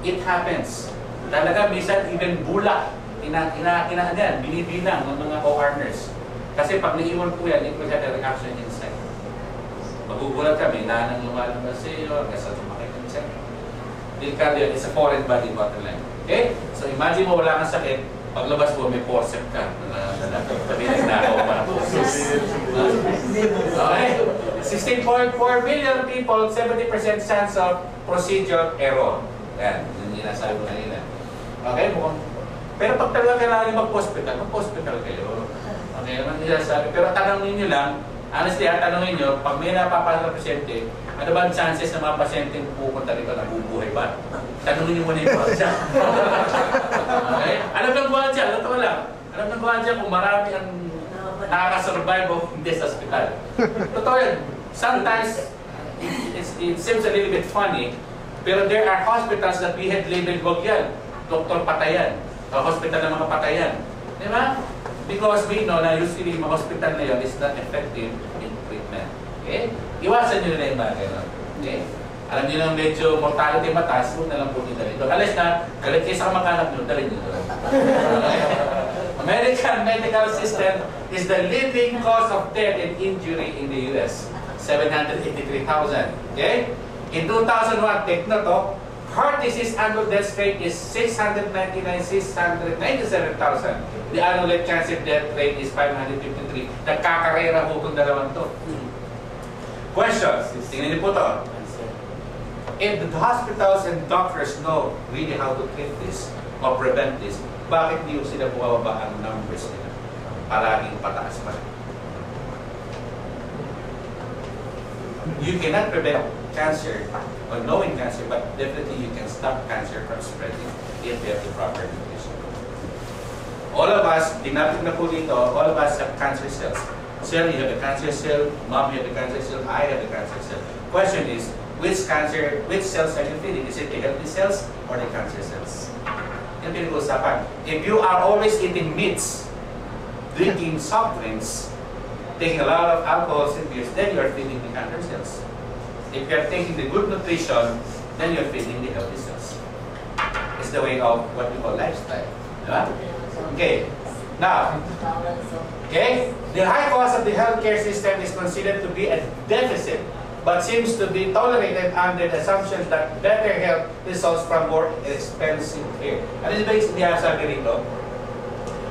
it happens. Talaga, minsan, even bulak, binibilang ng mga OR nurse. Kasi pag naiwan po yan, it will have a reaction inside. Magugulat kami, nanang lumalabas sa iyo, kasi sumakit ang check. Cardio is a foreign body bottom line. Okay? So imagine mo wala kang sakit, paglabas mo may forceps ka. Sabi na ako para forceps. Okay? 16.4 million people, 70% chance of procedure error. Yan, yun yung nasabi ko kanina. Okay? Pero pag talaga kailangan mag-hospital kayo. Okay, naman yung sabi. Pero tanongin nyo lang, honestly, tanongin nyo, pag may napapasok na pasyente, ano ba ang chances na mga pasyente pupunta rito na bubuhay ba? Tanongin nyo muna yung buwan dyan. Okay? Alam ng buwan dyan, totoo lang. Alam ng buwan dyan kung marami ang nakakasurvive o hindi sa hospital. Totoo yan. Sometimes, it seems a little bit funny, pero there are hospitals that we had labeled, wag yan, doktor patayan, hospital ng mga patayan. Di ba? Because we know na usually mga hospital na yun is not effective in treatment. Okay? Iwasan nyo na yung bagay. Okay? Alam nyo na medyo mortality mataas, huwag na lang po nyo dalhin. Alas na, galit kayo sa kamag-anak nyo, dalhin nyo doon. Okay? American medical system is the leading cause of death and injury in the US. 783,000. Okay? In 2001, take note of, heart disease annual death rate is 697,000. The annual cancer death rate is 553. Nagkakarera po itong dalawang to. Questions? Tingnan niyo po ito. If the hospitals and doctors know really how to treat this or prevent this, bakit di sila bumababa ang numbers nila? Palaging pataas pa. You cannot prevent cancer or knowing cancer, but definitely you can stop cancer from spreading if you have the proper nutrition. All of us, dinapit na po dito, all of us have cancer cells. Sir, you have a cancer cell, mom, you have a cancer cell, I have a cancer cell. Question is, which cells are you feeding? Is it the healthy cells or the cancer cells? Yan pinag-uusapan. If you are always eating meats, drinking soft drinks, taking a lot of alcohols and beers, then you are feeding the cancer cells. If you are taking the good nutrition, then you are feeding the healthy cells. It's the way of what we call lifestyle. Yeah? Okay. Now, okay, the high cost of the healthcare system is considered to be a deficit, but seems to be tolerated under the assumption that better health results from more expensive care. Ano ba yung sinasabi rito?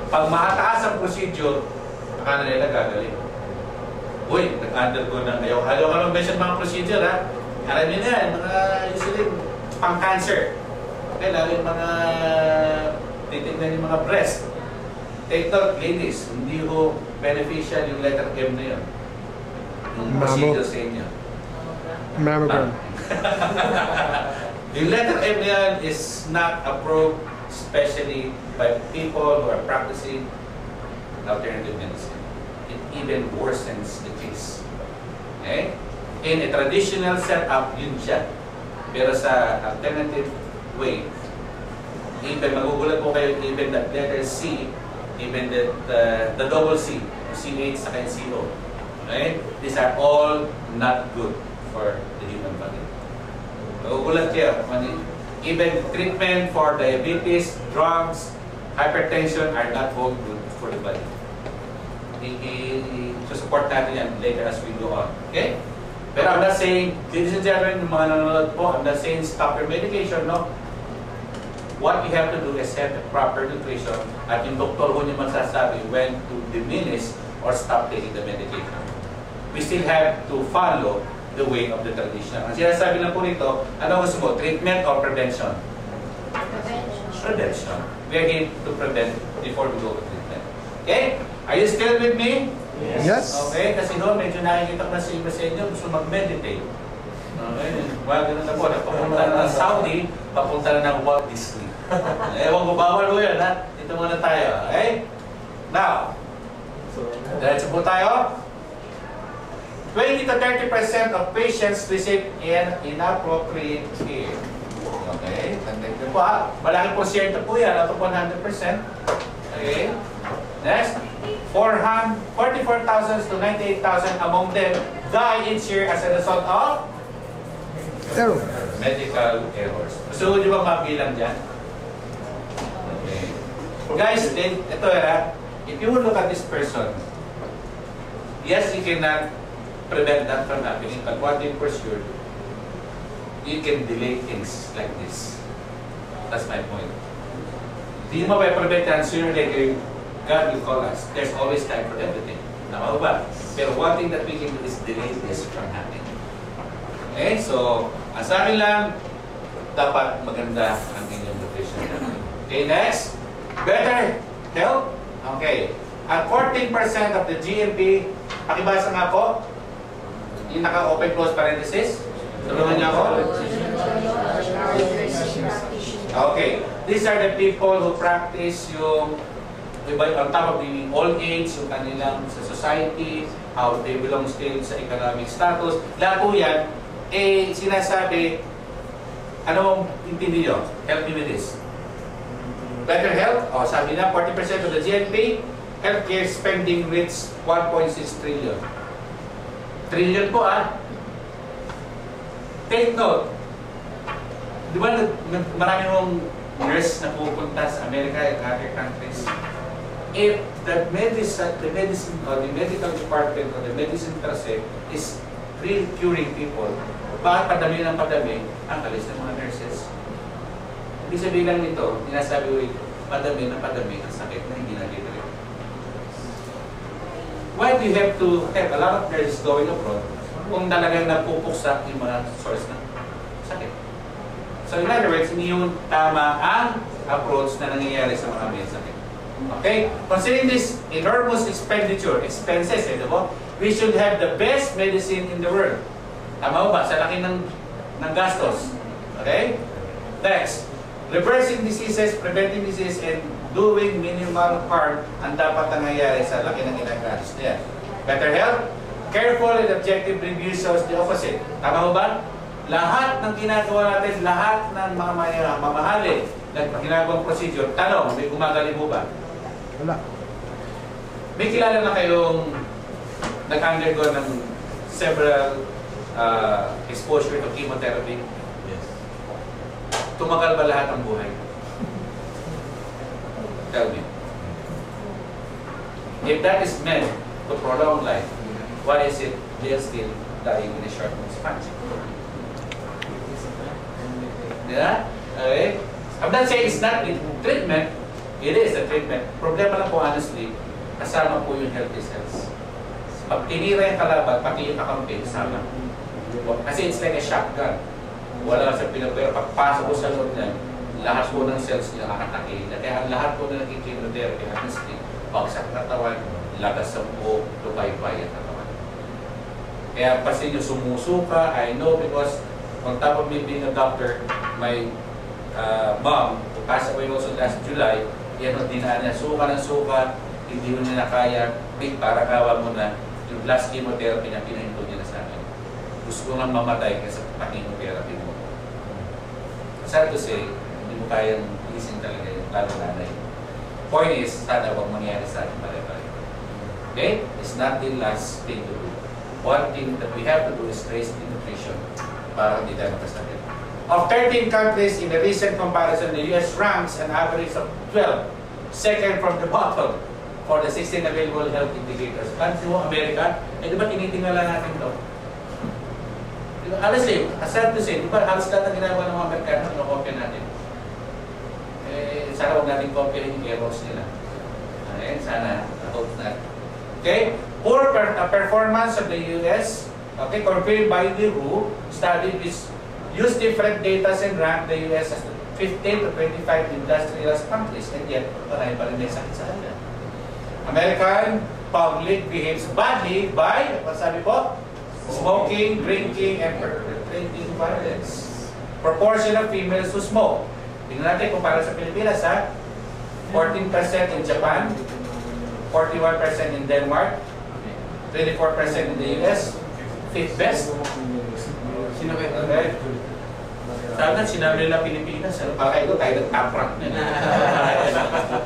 Pag mataas ang procedure, akala nila gagaling. Uy, nag-undergo na. Ayaw ka lang mention mga procedure, ha? Alam niyo na yan, mga usually pang-cancer. Okay, lalo yung mga titignan yung mga breast. Take note, ladies, hindi ho beneficial yung letter M na yun. Yung procedure sa inyo. Mammogram. Yung letter M na yan is not approved especially by people who are practicing alternative medicine. It even worsens the case. Okay? In a traditional setup, yun siya. Pero sa alternative way, even magugulat po kayo, even the letter C, even the double C, CH saka CO. Right? These are all not good for the human body. Magugulat kayo. Even treatment for diabetes, drugs, hypertension are not all good for the body. I-support natin yan later as we go on. Okay? Pero I'm not saying, ladies and gentlemen, mga nanonood po, I'm not saying stop your medication, no? What you have to do is have the proper nutrition at yung doktor ho niyo magsasabi when to diminish or stop taking the medication. We still have to follow the way of the tradition. Ang sinasabi lang po rito, ano gusto mo? Treatment or prevention? Prevention. We are here to prevent before we go to treatment. Okay? Are you still with me? Yes. Okay? Kasi doon, medyo nakikita ko na sa iba sa inyo, gusto mag-meditate. Okay? Well, ganun na po. Papunta na ng Saudi, papunta na ng Walt Disney. Ewan ko, bawal ko yan, ha? Dito muna tayo. Okay? Now, diretso po tayo. 20 to 30% of patients receive inappropriate care. Okay? Tandaan ko po, ha? Malaking porsyento po yan, up to 100%. Okay? Next, 44,000 to 98,000 among them die each year as a result of medical errors. Gusto nyo ba mabilang dyan? Okay. Guys, ito if you look at this person, yes, you cannot prevent that from happening, but one thing for sure, you can delay things like this. That's my point. Hindi mo ba i-prevent yan sooner or later, God will call us. There's always time for everything. Tama ba? Pero one thing that we can do is delay this from happening. Okay? So, ang sa akin lang, dapat maganda ang inyong nutrition. Okay, next. Better health. Okay. At 14% of the GNP, pakibasa nga po, yung naka-open close parenthesis. Tulungan niyo ako. Okay. These are the people who practice yung on top of the old age, yung kanilang sa society, how they belong still sa economic status. Lahat po yan, sinasabi, ano intindi nyo? Help me with this. Better health, sabi na, 40% of the GNP, healthcare spending reach 1.6 trillion. Trillion po, Take note. Di ba marami mong nurse na pupunta sa Amerika and other countries? If the medicine or the medical department or the medicine per se is really curing people, bakit padami ng padami ang alis ng mga nurses? Ibig sabihin lang nito, sinasabi padami ng padami ang sakit na hindi nalilibre. Why do you have to have a lot of nurses going abroad kung talagang napupuksa yung mga source ng sakit? So in other words, hindi yung tama ang approach na nangyayari sa mga may sakit. Okay? Considering this enormous expenses, diba? We should have the best medicine in the world. Tama ba? Sa laki ng gastos. Okay? Next, reversing diseases, preventing disease, and doing minimal harm ang dapat nangyayari sa laki ng ginagastos niya. Better health, careful and objective review shows the opposite. Tama ba? Lahat ng ginagawa natin, lahat ng mga mamahalin na ginagawang procedure, tanong, may gumagaling mo ba? Wala. May kilala na kayong nag-undergo ng several exposure to chemotherapy? Yes. Tumagal ba lahat ng buhay? Tell me. If that is meant to prolong life, why is it they are still dying in a short span? Yeah? Okay? I'm not saying it's not a treatment. It is a treatment. Problema lang po honestly, kasama po yung healthy cells. Pag tinira yung kalaban, pati yung kakampi, kasama. Kasi it's like a shotgun. Wala sa pinapero. Pagpasok ko sa loob niya, lahat po ng cells niya kakatake. Kaya ang lahat po na nagkikimotherapy, honestly, baksak katawan, lagas sa buo, lupay-pay ang katawan. Kaya pasin nyo sumusuka, I know because on top of me being a doctor, my mom, who passed away also last July, yan ang dinaan niya, suka ng suka, hindi mo niya nakaya, big para kawa mo na, yung last chemotherapy niya, pinahinto niya na sa akin. Gusto ko nga mamatay kasi pa-chemotherapy mo. sad to say, hindi mo kayang gising talaga yung lalo nanay. Point is, sana huwag mangyari sa atin pare-pare. Okay? It's not the last thing to do. One thing that we have to do is raise the nutrition para hindi tayo makasakit. Of 13 countries in a recent comparison, the US ranks an average of 12, second from the bottom for the 16 available health indicators. Country mo, America, di ba tinitingala natin ito? Honestly, sad to say, di ba halos lahat ang ginagawa ng mga Amerikano, nakopya natin. Sana huwag natin kopya yung errors nila. Ayan, sana, I hope not. Okay, poor performance of the US, okay, confirmed by the WHO study which use different data and rank the US as 15 to 25 industrialized countries, and yet marami pa rin may sakit sa kanila. American public behaves badly by, what sabi po? Smoking, drinking, and perpetrating violence. Proportion of females who smoke. Tingnan natin kung para sa Pilipinas, ha? 14% in Japan, 41% in Denmark, 24% in the US, 5th best. Sino kayo? Okay. Sana sinabi nila Pilipinas, ano pa kayo tayo top rank na.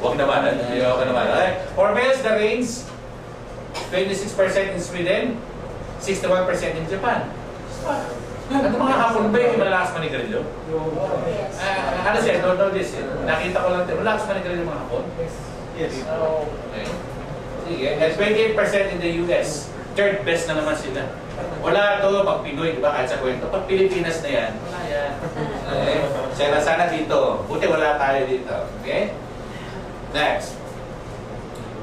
Huwag naman, ayaw ka naman. For males, the range, 26% in Sweden, 61% in Japan. Ano mga hapon ba yung malakas manigarilyo? Ano siya, don't know this. Nakita ko lang, malakas manigarilyo mga hapon? Yes. Okay. Sige, and 28% in the US. Third best na naman sila. Wala ito pag Pinoy, di ba? Kahit sa kwento. Pag Pilipinas na yan, wala yan. Okay? Sana dito. Buti wala tayo dito. Okay? Next.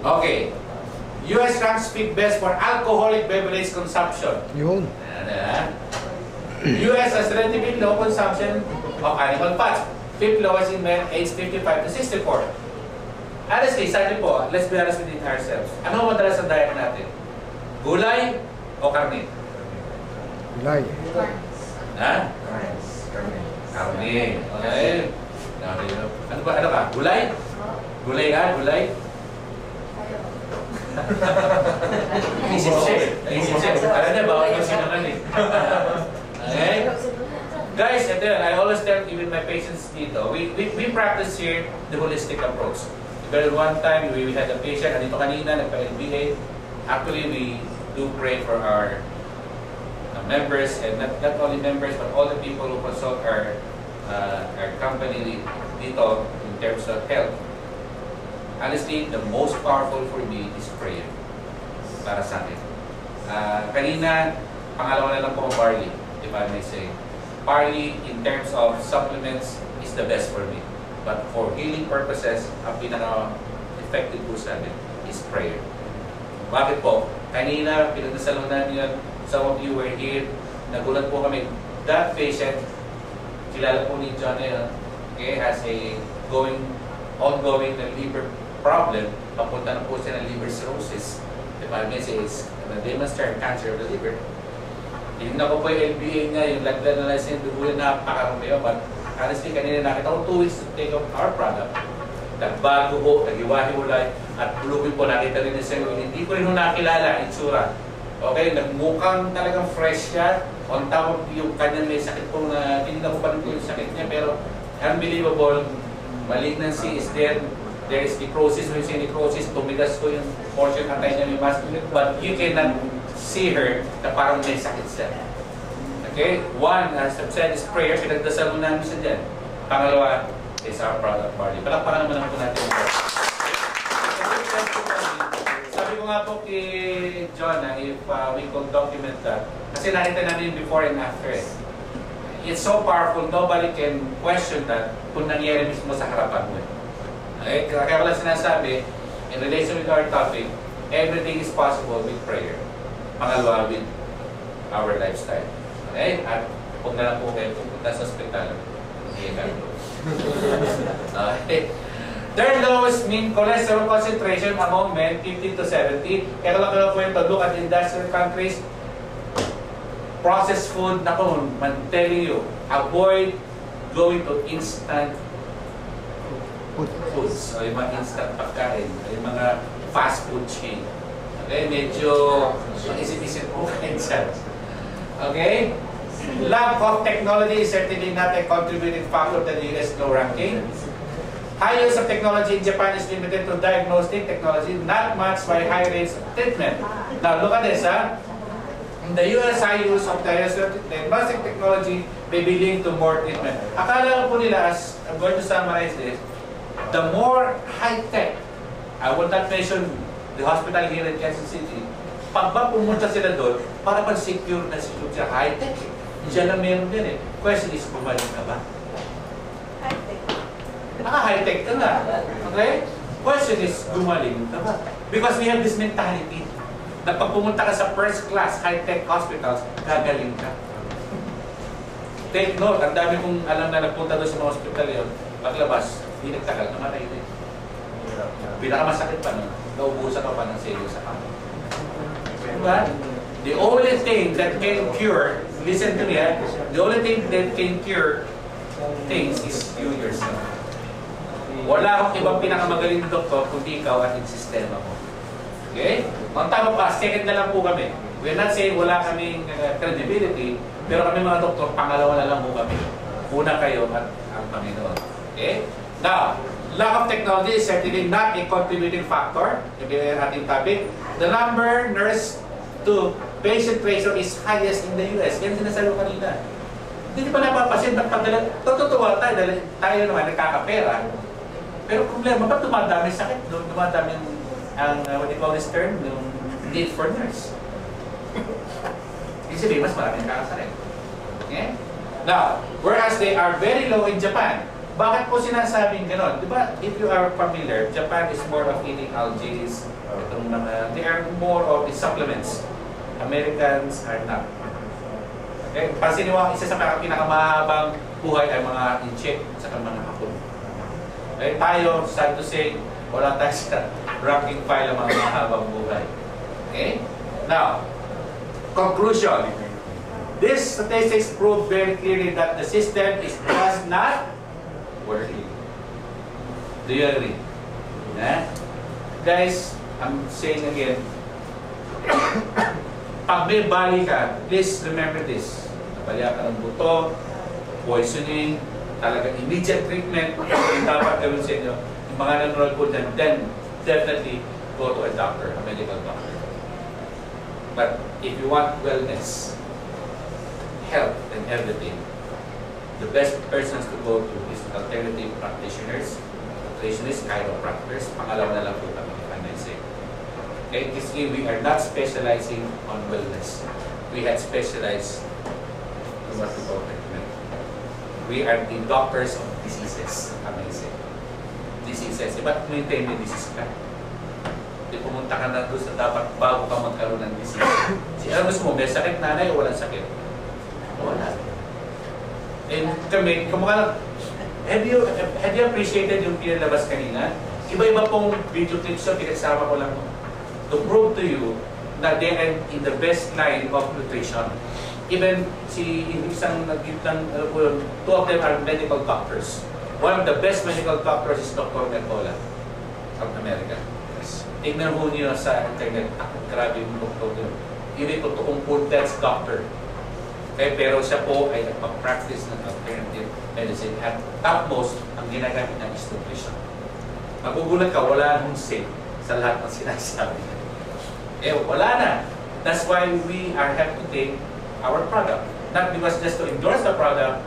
Okay. US ranks 5th best for alcoholic beverage consumption. Yun. US has relatively low consumption of animal fats. 5th lowest in men aged 55 to 64. Honestly, sabi po, let's be honest with ourselves. Ano ang madalas sa diet natin? Gulay o karne? Gulay. Ha? Karne. Okay. Ano ba? Ano ka? Gulay? Gulay ka? Gulay? Isip siya. Isip siya. Alam niya, bawal ko sinakan eh. Okay? Guys, ito yun. I always tell even my patients dito, we practice here the holistic approach. Because one time, we had a patient, andito kanina, nagpa-LBA. Actually, we do pray for our members, and not only members, but all the people who consult our company dito in terms of health. Honestly, the most powerful for me is prayer. Para sa akin. Kanina, pangalawa na lang po ang barley, if I may say. Barley, in terms of supplements, is the best for me. But for healing purposes, ang pinaka-effective po sa amin is prayer. Bakit po? Kanina, pinagdasalan namin yun. Some of you were here. Nagulat po kami. That patient, kilala po ni John, okay, has a ongoing liver problem. Papunta na po siya ng liver cirrhosis. If I may say, it's a demonstrated cancer of the liver. Tinignan ko po yung LBA niya, yung blood analysis niya, dugo na napakarumiyo. But honestly, kanina nakita ko 2 weeks to take off our product. Nagbago ho, naghiwa-hiwalay, at blooming po, nakita rin niya siya. Hindi ko rin nakilala, itsura. Okay, nagmukhang talagang fresh siya. On top of yung kanyang may sakit po na, tinignan ko pa rin po yung sakit niya, pero unbelievable, malignancy is there. There is necrosis, when you say necrosis, tumigas ko yung portion na tayo niya may mass, but you cannot see her na parang may sakit siya. Okay? One, as I've said, is prayer. Pinagdasal mo namin siya dyan. Pangalawa, is our product barley. Palakpakan naman po natin. Sabi ko nga po kay John, if we could document that, kasi nakita namin before and after. It's so powerful, nobody can question that kung nangyari mismo sa harapan mo. Okay? Kaya ko lang sinasabi, in relation with our topic, everything is possible with prayer. Pangalawa, with our lifestyle. Okay? At huwag na lang po kayo pupunta sa ospital. Okay. Third lowest mean cholesterol concentration among men, 50 to 70. Kaya lang kayo kwento, look at industrial countries. Processed food, naku, I'm telling you, avoid going to instant foods. O yung mga instant pagkain, yung mga fast food chain. Okay, medyo isip-isip po kayo dyan. Okay? Lack of technology is certainly not a contributing factor to the US low ranking. High use of technology in Japan is limited to diagnostic technology, not matched by high rates of treatment. Now look at this, in the US, high use of diagnostic technology may be linked to more treatment. Akala po nila, as I'm going to summarize this, the more high-tech, I will not mention the hospital here in Kansas City, pag ba pumunta sila doon, para pag-secure na siya high-tech. Diyan na meron din eh. Question is, bumalik ka ba? High-tech. Naka-high-tech ka na. Okay? Question is, gumaling ka ba? Because we have this mentality na pag pumunta ka sa first class high-tech hospitals, gagaling ka. Take note, ang dami kong alam na nagpunta doon sa mga hospital yun, paglabas, hindi nagtagal na maray din. Pinakamasakit pa nun, naubusan ka pa ng selyo sa kama. Diba? The only thing that can cure, listen to me, the only thing that can cure things is you yourself. Wala akong ibang pinakamagaling na doktor kundi ikaw at yung sistema mo. Okay? Ang tama pa, second na lang po kami. We're not saying wala kaming credibility, pero kami mga doktor, pangalawa na lang po kami. Una kayo at ang Panginoon. Okay? Now, lack of technology is certainly not a contributing factor. Yung ating topic. The number nurse to patient ratio is highest in the US. Yan sinasabi ko kanina. Hindi pa napapasin, ba't pagdala, tututuwa tayo, dahil tayo naman nagkakapera. Pero problema, ba't dumadami sakit? Dumadami ang what do you call this term? Yung need for nurse. Ibig sabihin, mas maraming nakakasakit. Okay? Now, whereas they are very low in Japan, bakit po sinasabing gano'n? Di ba, if you are familiar, Japan is more of eating algae, itong mga, they are more of the supplements. Americans are not. Okay? Pansin niyo, isa sa pinakamahabang buhay ay mga incheck sa mga hapon. Okay? Tayo, sad to say, wala tayo sa ranking file ang mga mahabang buhay. Okay? Now, conclusion. These statistics prove very clearly that the system is just not working. Do you agree? Yeah? Guys, I'm saying again, pag may bali ka, please remember this. Nabalya ka ng buto, poisoning, talagang immediate treatment, yung dapat gawin sa inyo. Yung mga nanonood po dyan, then definitely go to a doctor, a medical doctor. But if you want wellness, health, and everything, the best persons to go to is alternative practitioners, nutritionists, chiropractors. Pangalawa na lang po kami, if I may say. Okay, kasi we are not specializing on wellness. We had specialized in what we call treatment. We are the doctors of diseases, I may say. Diseases. Ba't maintain may disease ka? Di pumunta ka na doon sa dapat bago ka magkaroon ng disease. Ano gusto mo? May sakit nanay o walang sakit? Wala. And kami, kumukha lang, have you appreciated yung pinalabas kanina? Iba-iba pong video clips yung pinagsama ko lang to prove to you that they are in the best line of nutrition. Even si isang nagkitang, two of them are medical doctors. One of the best medical doctors is Dr. Mercola of America. Tignan mo niyo sa internet, grabe yung doktor yun. Hindi po toong full-fledged doctor. Okay, pero siya po ay nagpa-practice ng alternative medicine at topmost ang ginagamit ng is nutrition. Magugulat ka, wala nang say sa lahat ng sinasabi. Wala na. That's why we are have to take our product. Not because just to endorse the product,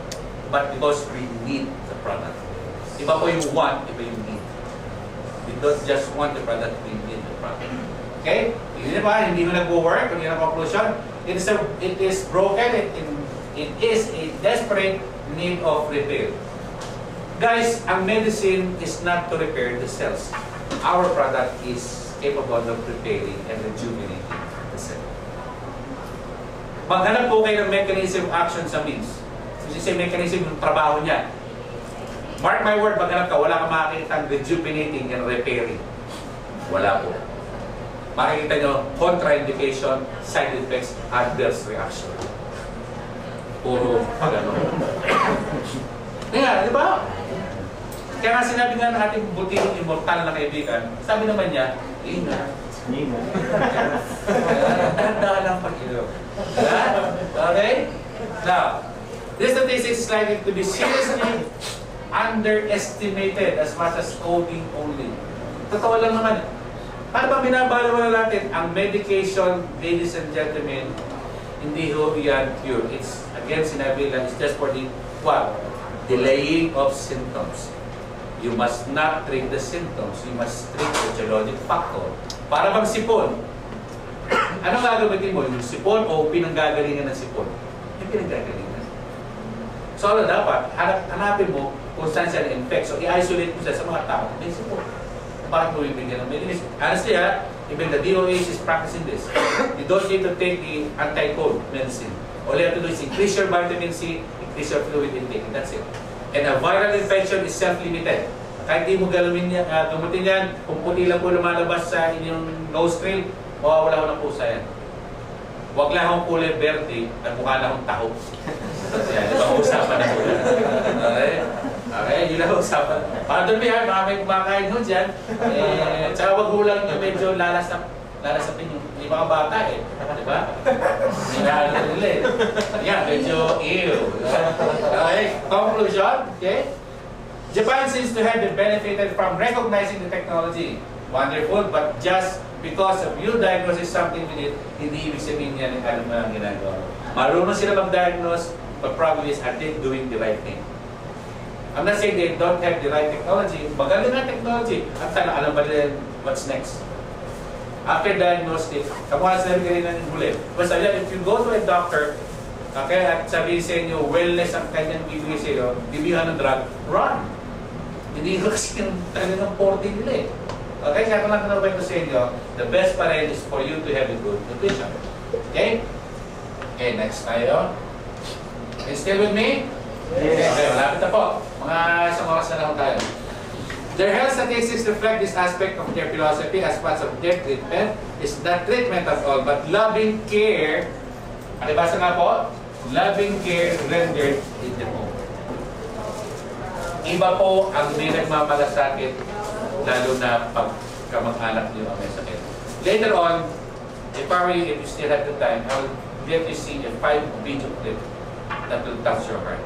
but because we need the product. Iba po yung want, iba yung need. We don't just want the product, we need the product. Okay? Hindi mo nag-work, hindi na conclusion. It is broken, it is a desperate need of repair. Guys, ang medicine is not to repair the cells. Our product is capable of repairing and rejuvenating the cell. Maghanap po kayo ng mechanism action sa means. Kasi sa mechanism yung trabaho niya. Mark my word, maghanap ka, wala kang makikita ang rejuvenating and repairing. Wala po. Makikita nyo, contraindication, side effects, adverse reaction. Puro pag-ano. Kaya, di ba? Kaya nga sinabi nga ng ating buting immortal na kaibigan, sabi naman niya, ingat. Tanda lang pag-ilo. Okay? Now, this statistic is likely to be seriously underestimated as much as coding only. Totoo lang naman. Paano ba binabalawan natin ang medication, ladies and gentlemen, hindi ho yan cure. It's, again, sinabi lang, it's just for the, what? Delaying of symptoms. You must not treat the symptoms. You must treat the etiologic factor. Para bang sipon. Ano gagawin mo? Yung sipon o pinanggagalingan ng sipon? Yung pinanggagalingan. So ano dapat? Hanapin mo kung saan siya na-infect. So i-isolate mo siya sa mga tao. May sipon. Bakit mo ibigyan ng medicine? Honestly even the DOH is practicing this. You don't need to take the anti-cold medicine. All you have to do is increase your vitamin C, increase your fluid intake, and that's it. And a viral infection is self-limited. Kahit di mo galamin yan, gumutin yan, kung puti lang po lumalabas sa inyong nostril, mawawala ko ng pusa yan. Huwag lang akong kulay verde, nagmukha lang akong taho. Yan, ibang usapan na po yan. Okay, yun lang usapan. Para doon baka may kumakain ho dyan. Tsaka wag hulang yung medyo lalasapin yung mga bata Diba? Hinahal na nila Yan, medyo ew. Okay, conclusion. Okay? Japan seems to have benefited from recognizing the technology. Wonderful, but just because of you diagnosis something with it, hindi ibig sabihin yan yung alam na ginagawa. Marunong sila mag-diagnose, but problem is, are they doing the right thing? I'm not saying they don't have the right technology. Magaling na technology. At alam ba nila what's next? After diagnostic, kamuha sila rin ng huli. Basta if you go to a doctor, okay, at sabihin sa inyo, wellness ang kanyang bibigay sa iyo, bibigyan ng drug, run! Hindi ko kasi yung talagang 40 nila Okay, kaya kung lang ko sa inyo, the best pa rin is for you to have a good nutrition. Okay? Okay, next tayo. Are you still with me? Yes. Okay, malapit na po. Mga isang oras na lang tayo. Their health statistics reflect this aspect of their philosophy as part of their treatment. It's not treatment at all, but loving care. Alibasa nga po, loving care rendered in the home. Iba po ang hindi nagmamalasakit, lalo na pagka mag-anak niyo ang may sakit. Later on, if I were you, if you still have the time, I will let you see a 5-video clip that will touch your heart.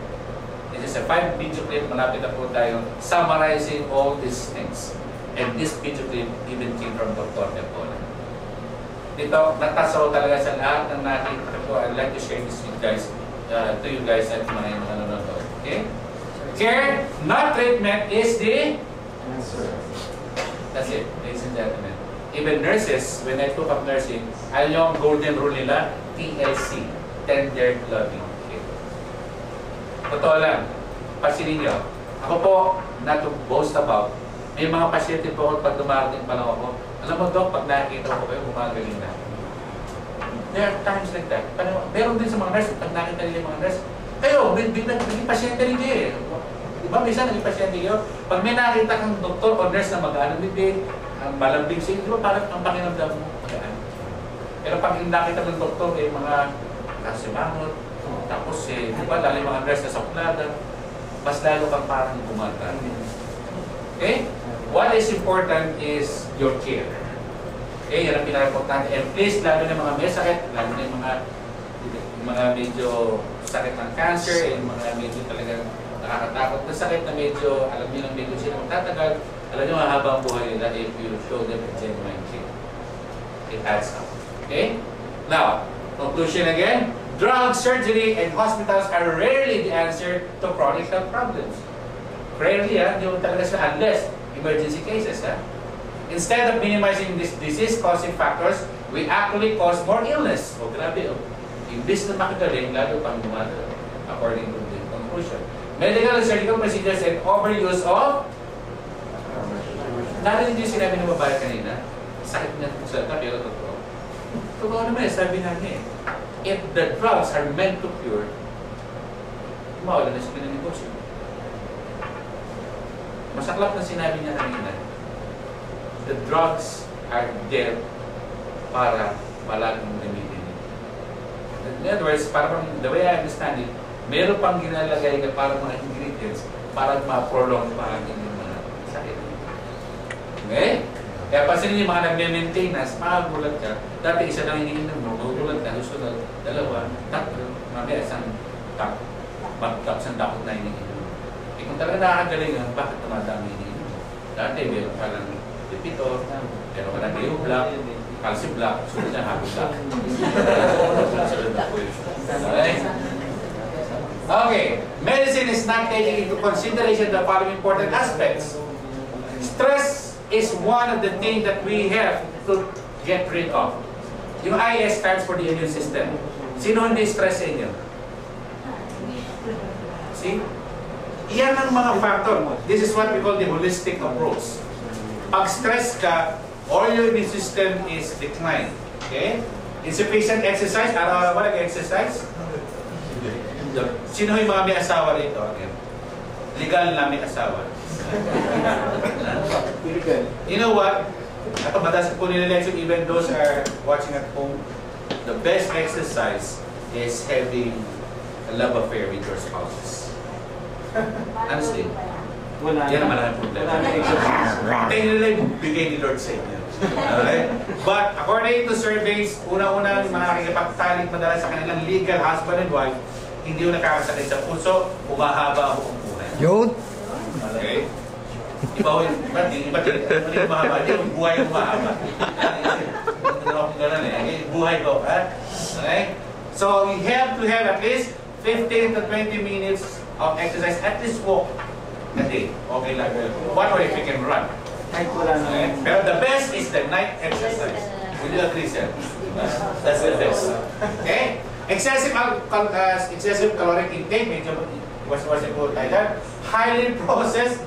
This is a 5-video clip, malapit na po tayo, summarizing all these things. And this video clip even came from Dr. Depola. Dito, natasaw talaga sa lahat ng nakita ko. I'd like to share this with guys, to you guys at mga nanonood. Okay? Care, not treatment, is the answer. That's it, ladies and gentlemen. Even nurses, when I took up nursing, alam nyo ang golden rule nila, TLC, tender loving. Totoo lang, pansinin nyo. Ako po, not to boast about, may mga pasyente po pag dumarating pa lang ako, alam mo Dok, pag nakikita ko kayo, gumagaling na. There are times like that. Pero meron din sa mga nurse, pag nakita nila yung mga nurse, kayo, naging pasyente rin kayo Diba, minsan naging pasyente kayo. Pag may nakita kang doktor o nurse na mag-ano din, malambing siya, di ba parang ang pakinamdam mo mag-ano. Pero pag nakita ng doktor, mga kasimangot, tapos di ba, lalo yung mga nurse na sa plada, mas lalo kang parang bumata. Okay? What is important is your care. Okay, yan ang pinaka-importante. And please, lalo na mga may sakit, lalo na yung mga medyo sakit ng cancer, yung mga medyo talagang nakakatakot na sakit na medyo, alam nyo lang medyo sila magtatagal, alam nyo mahabang buhay nila if you show them a genuine care. It adds up. Okay? Now, conclusion again. Drugs, surgery, and hospitals are rarely the answer to chronic health problems. Rarely, hindi mo talaga sila unless emergency cases. Instead of minimizing these disease-causing factors, we actually cause more illness. O grabe, imbis na makagaling, lalo pang gumagalaw, according to the conclusion. Medical and surgical procedures and overuse of narinig yung sinabi ng babae kanina, sakit niya kung salita, pero totoo. Totoo naman sabi nga niya if the drugs are meant to cure, mawala na sila ng negosyo. Masaklap na sinabi niya kanina, the drugs are there para palaging gamitin. In other words, parang the way I understand it, meron pang ginalagay na parang mga ingredients para ma-prolong pa ang inyong mga sakit. Okay? Kaya pansinin yung mga nagme-maintenance, makagulat ka. Dati isa lang hinihinom mo, magugulat ka, susunod, dalawa, tatlo, mamaya isang magtap. Magtap sa dakot na iniinom. Eh kung talaga nakakagalingan, bakit tumadami iniinom? Dati, meron ka ng Lipitor, meron ka ng Leo Black, Calcium Black, sunod na Happy Black. Okay, medicine is not taking into consideration the following important aspects. Stress is one of the things that we have to get rid of. Yung IS stands for the immune system. Sino hindi stress sa inyo? See? Iyan ang mga factor. This is what we call the holistic approach. Pag stress ka, all your immune system is declined. Okay? Insufficient exercise. Araw-araw ba nag-exercise? Sino yung mga may asawa rito? Okay. Legal na may asawa. You know what? At madalas po nila-lecture, even those are watching at home, the best exercise is having a love affair with your spouses. Honestly. Yan naman ang problema. Tayo nila yung bigay ni Lord sa inyo. Okay? But according to surveys, una-una yung mga nakikipagtalik madalas sa kanilang legal husband and wife, hindi yung nakakasakit sa puso, umahaba ang buhay. Yun. Okay? Iba yung mahaba. Hindi yung buhay yung mahaba. Buhay ko. Okay? So, you have to have at least 15 to 20 minutes of exercise. At least walk a day. Okay lang. One or if you can run. Okay? Pero the best is the night exercise. Will you agree, sir? That's the best. Okay? Excessive caloric intake, medyo was-wasin po tayo dyan. Highly processed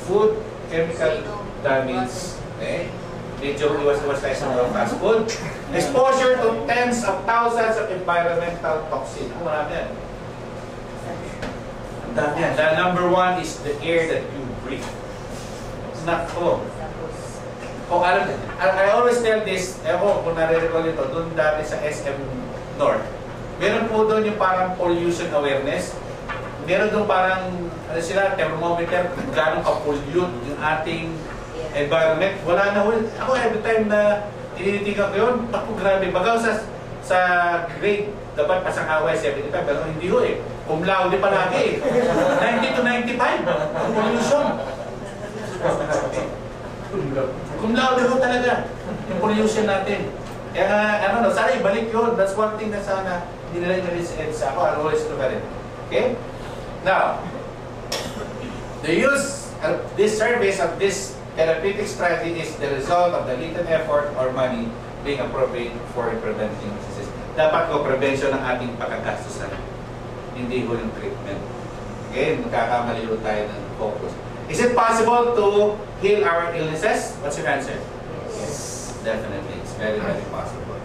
food, chemical damage. Okay? Medyo iwas-iwas tayo sa mga fast food. Exposure to tens of thousands of environmental toxins. Ang marami yan. Ang dami yan. The number one is the air that you breathe. It's not full. Kung alam, I always tell this, kung nare-recall ito, doon dati sa SM North. Meron po doon yung parang pollution awareness. Meron doon parang, ano sila, thermometer, gano'ng ka-pollute yung ating environment. Wala na ho. Ako every time na tinitigan ko yun, ako grabe. Bagaw sa grade, dapat pasang away 75, pero hindi ho eh. Cum laude palagi eh. 90 to 95, pollution. Cum laude ho talaga, yung pollution natin. Kaya sana ibalik yun. That's one thing na sana hindi nila i-reset sa ako. I'll always look at it. Okay? Now, the use of this service of this therapeutic strategy is the result of the little effort or money being appropriate for preventing diseases. Dapat ko prevention ng ating pagkagastusan. Hindi ko yung treatment. Okay? Magkakamali tayo ng focus. Is it possible to heal our illnesses? What's your answer? Yes. Definitely. It's very, very possible.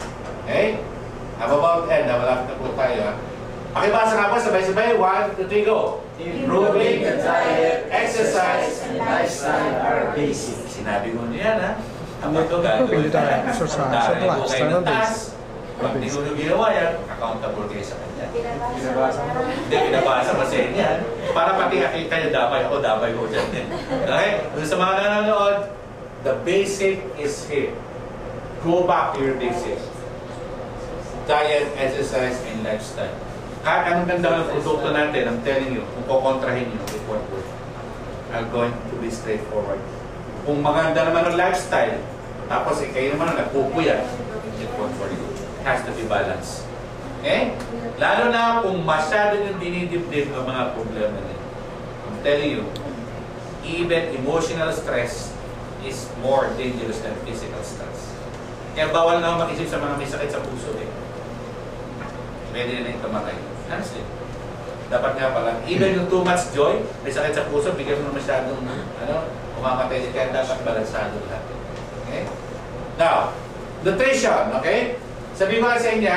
Okay? How about Ed? Malapit na po tayo. Pakibasa nga po, sabay-sabay. 1, 2, 3, go! Improving the diet, exercise, and lifestyle are basic. Sinabi mo niya yan, ha? Ang ito gagawin na. Dahil po kayo ng taas. Pag hindi ko ginawa yan, accountable kayo sa kanya. Hindi, pinabasa pa sa inyo yan. Para pati kayo damay ako, damay ko dyan. Okay? Sa mga nanonood, the basic is here. Go back to your basics. Diet, exercise, and lifestyle. Kahit anong ganda ng produkto natin, I'm telling you, kung kukontrahin nyo, it won't work. I'm going to be straightforward. Kung maganda naman ang lifestyle, tapos kayo naman ang nagpupuyat, it won't work. It has to be balanced. Okay? Lalo na kung masyado yung dinidibdib ng mga problema nila. I'm telling you, even emotional stress is more dangerous than physical stress. Kaya bawal na makisip sa mga may sakit sa puso eh. Pwede na yung kamatay. Honestly. Dapat nga pala, even yung too much joy, may sakit sa puso, bigyan mo masyadong, umamatay. Kaya dapat balansado lahat. Okay? Now, nutrition, okay? Sabi ko nga sa inyo,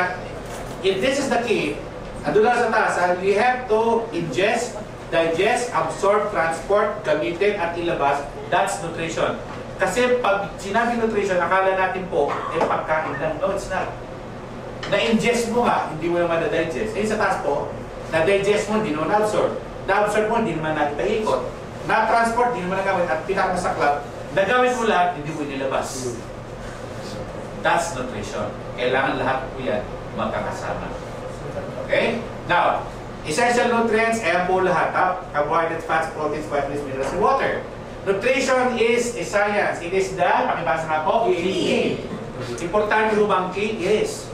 if this is the key, andun lang sa taas, you have to ingest, digest, absorb, transport, gamitin, at ilabas. That's nutrition. Kasi pag sinabing nutrition, akala natin po, pagkain lang. No, it's not. Na-ingest mo nga, hindi mo naman na-digest. Sa taas po, na-digest mo, hindi naman na-absorb. Na-absorb mo, hindi naman natin-ikot. Na-transport, hindi naman nagamit. At pinakamasaklap, nagamit mo lahat, hindi mo inilabas. That's nutrition. Kailangan lahat po yan magkakasama. Okay? Now, essential nutrients, ayan po lahat. Carbohydrates, fats, proteins, vitamins, minerals, and water. Nutrition is a science. It is the, pakibasa nga po, key. Importante mo bang key? Yes.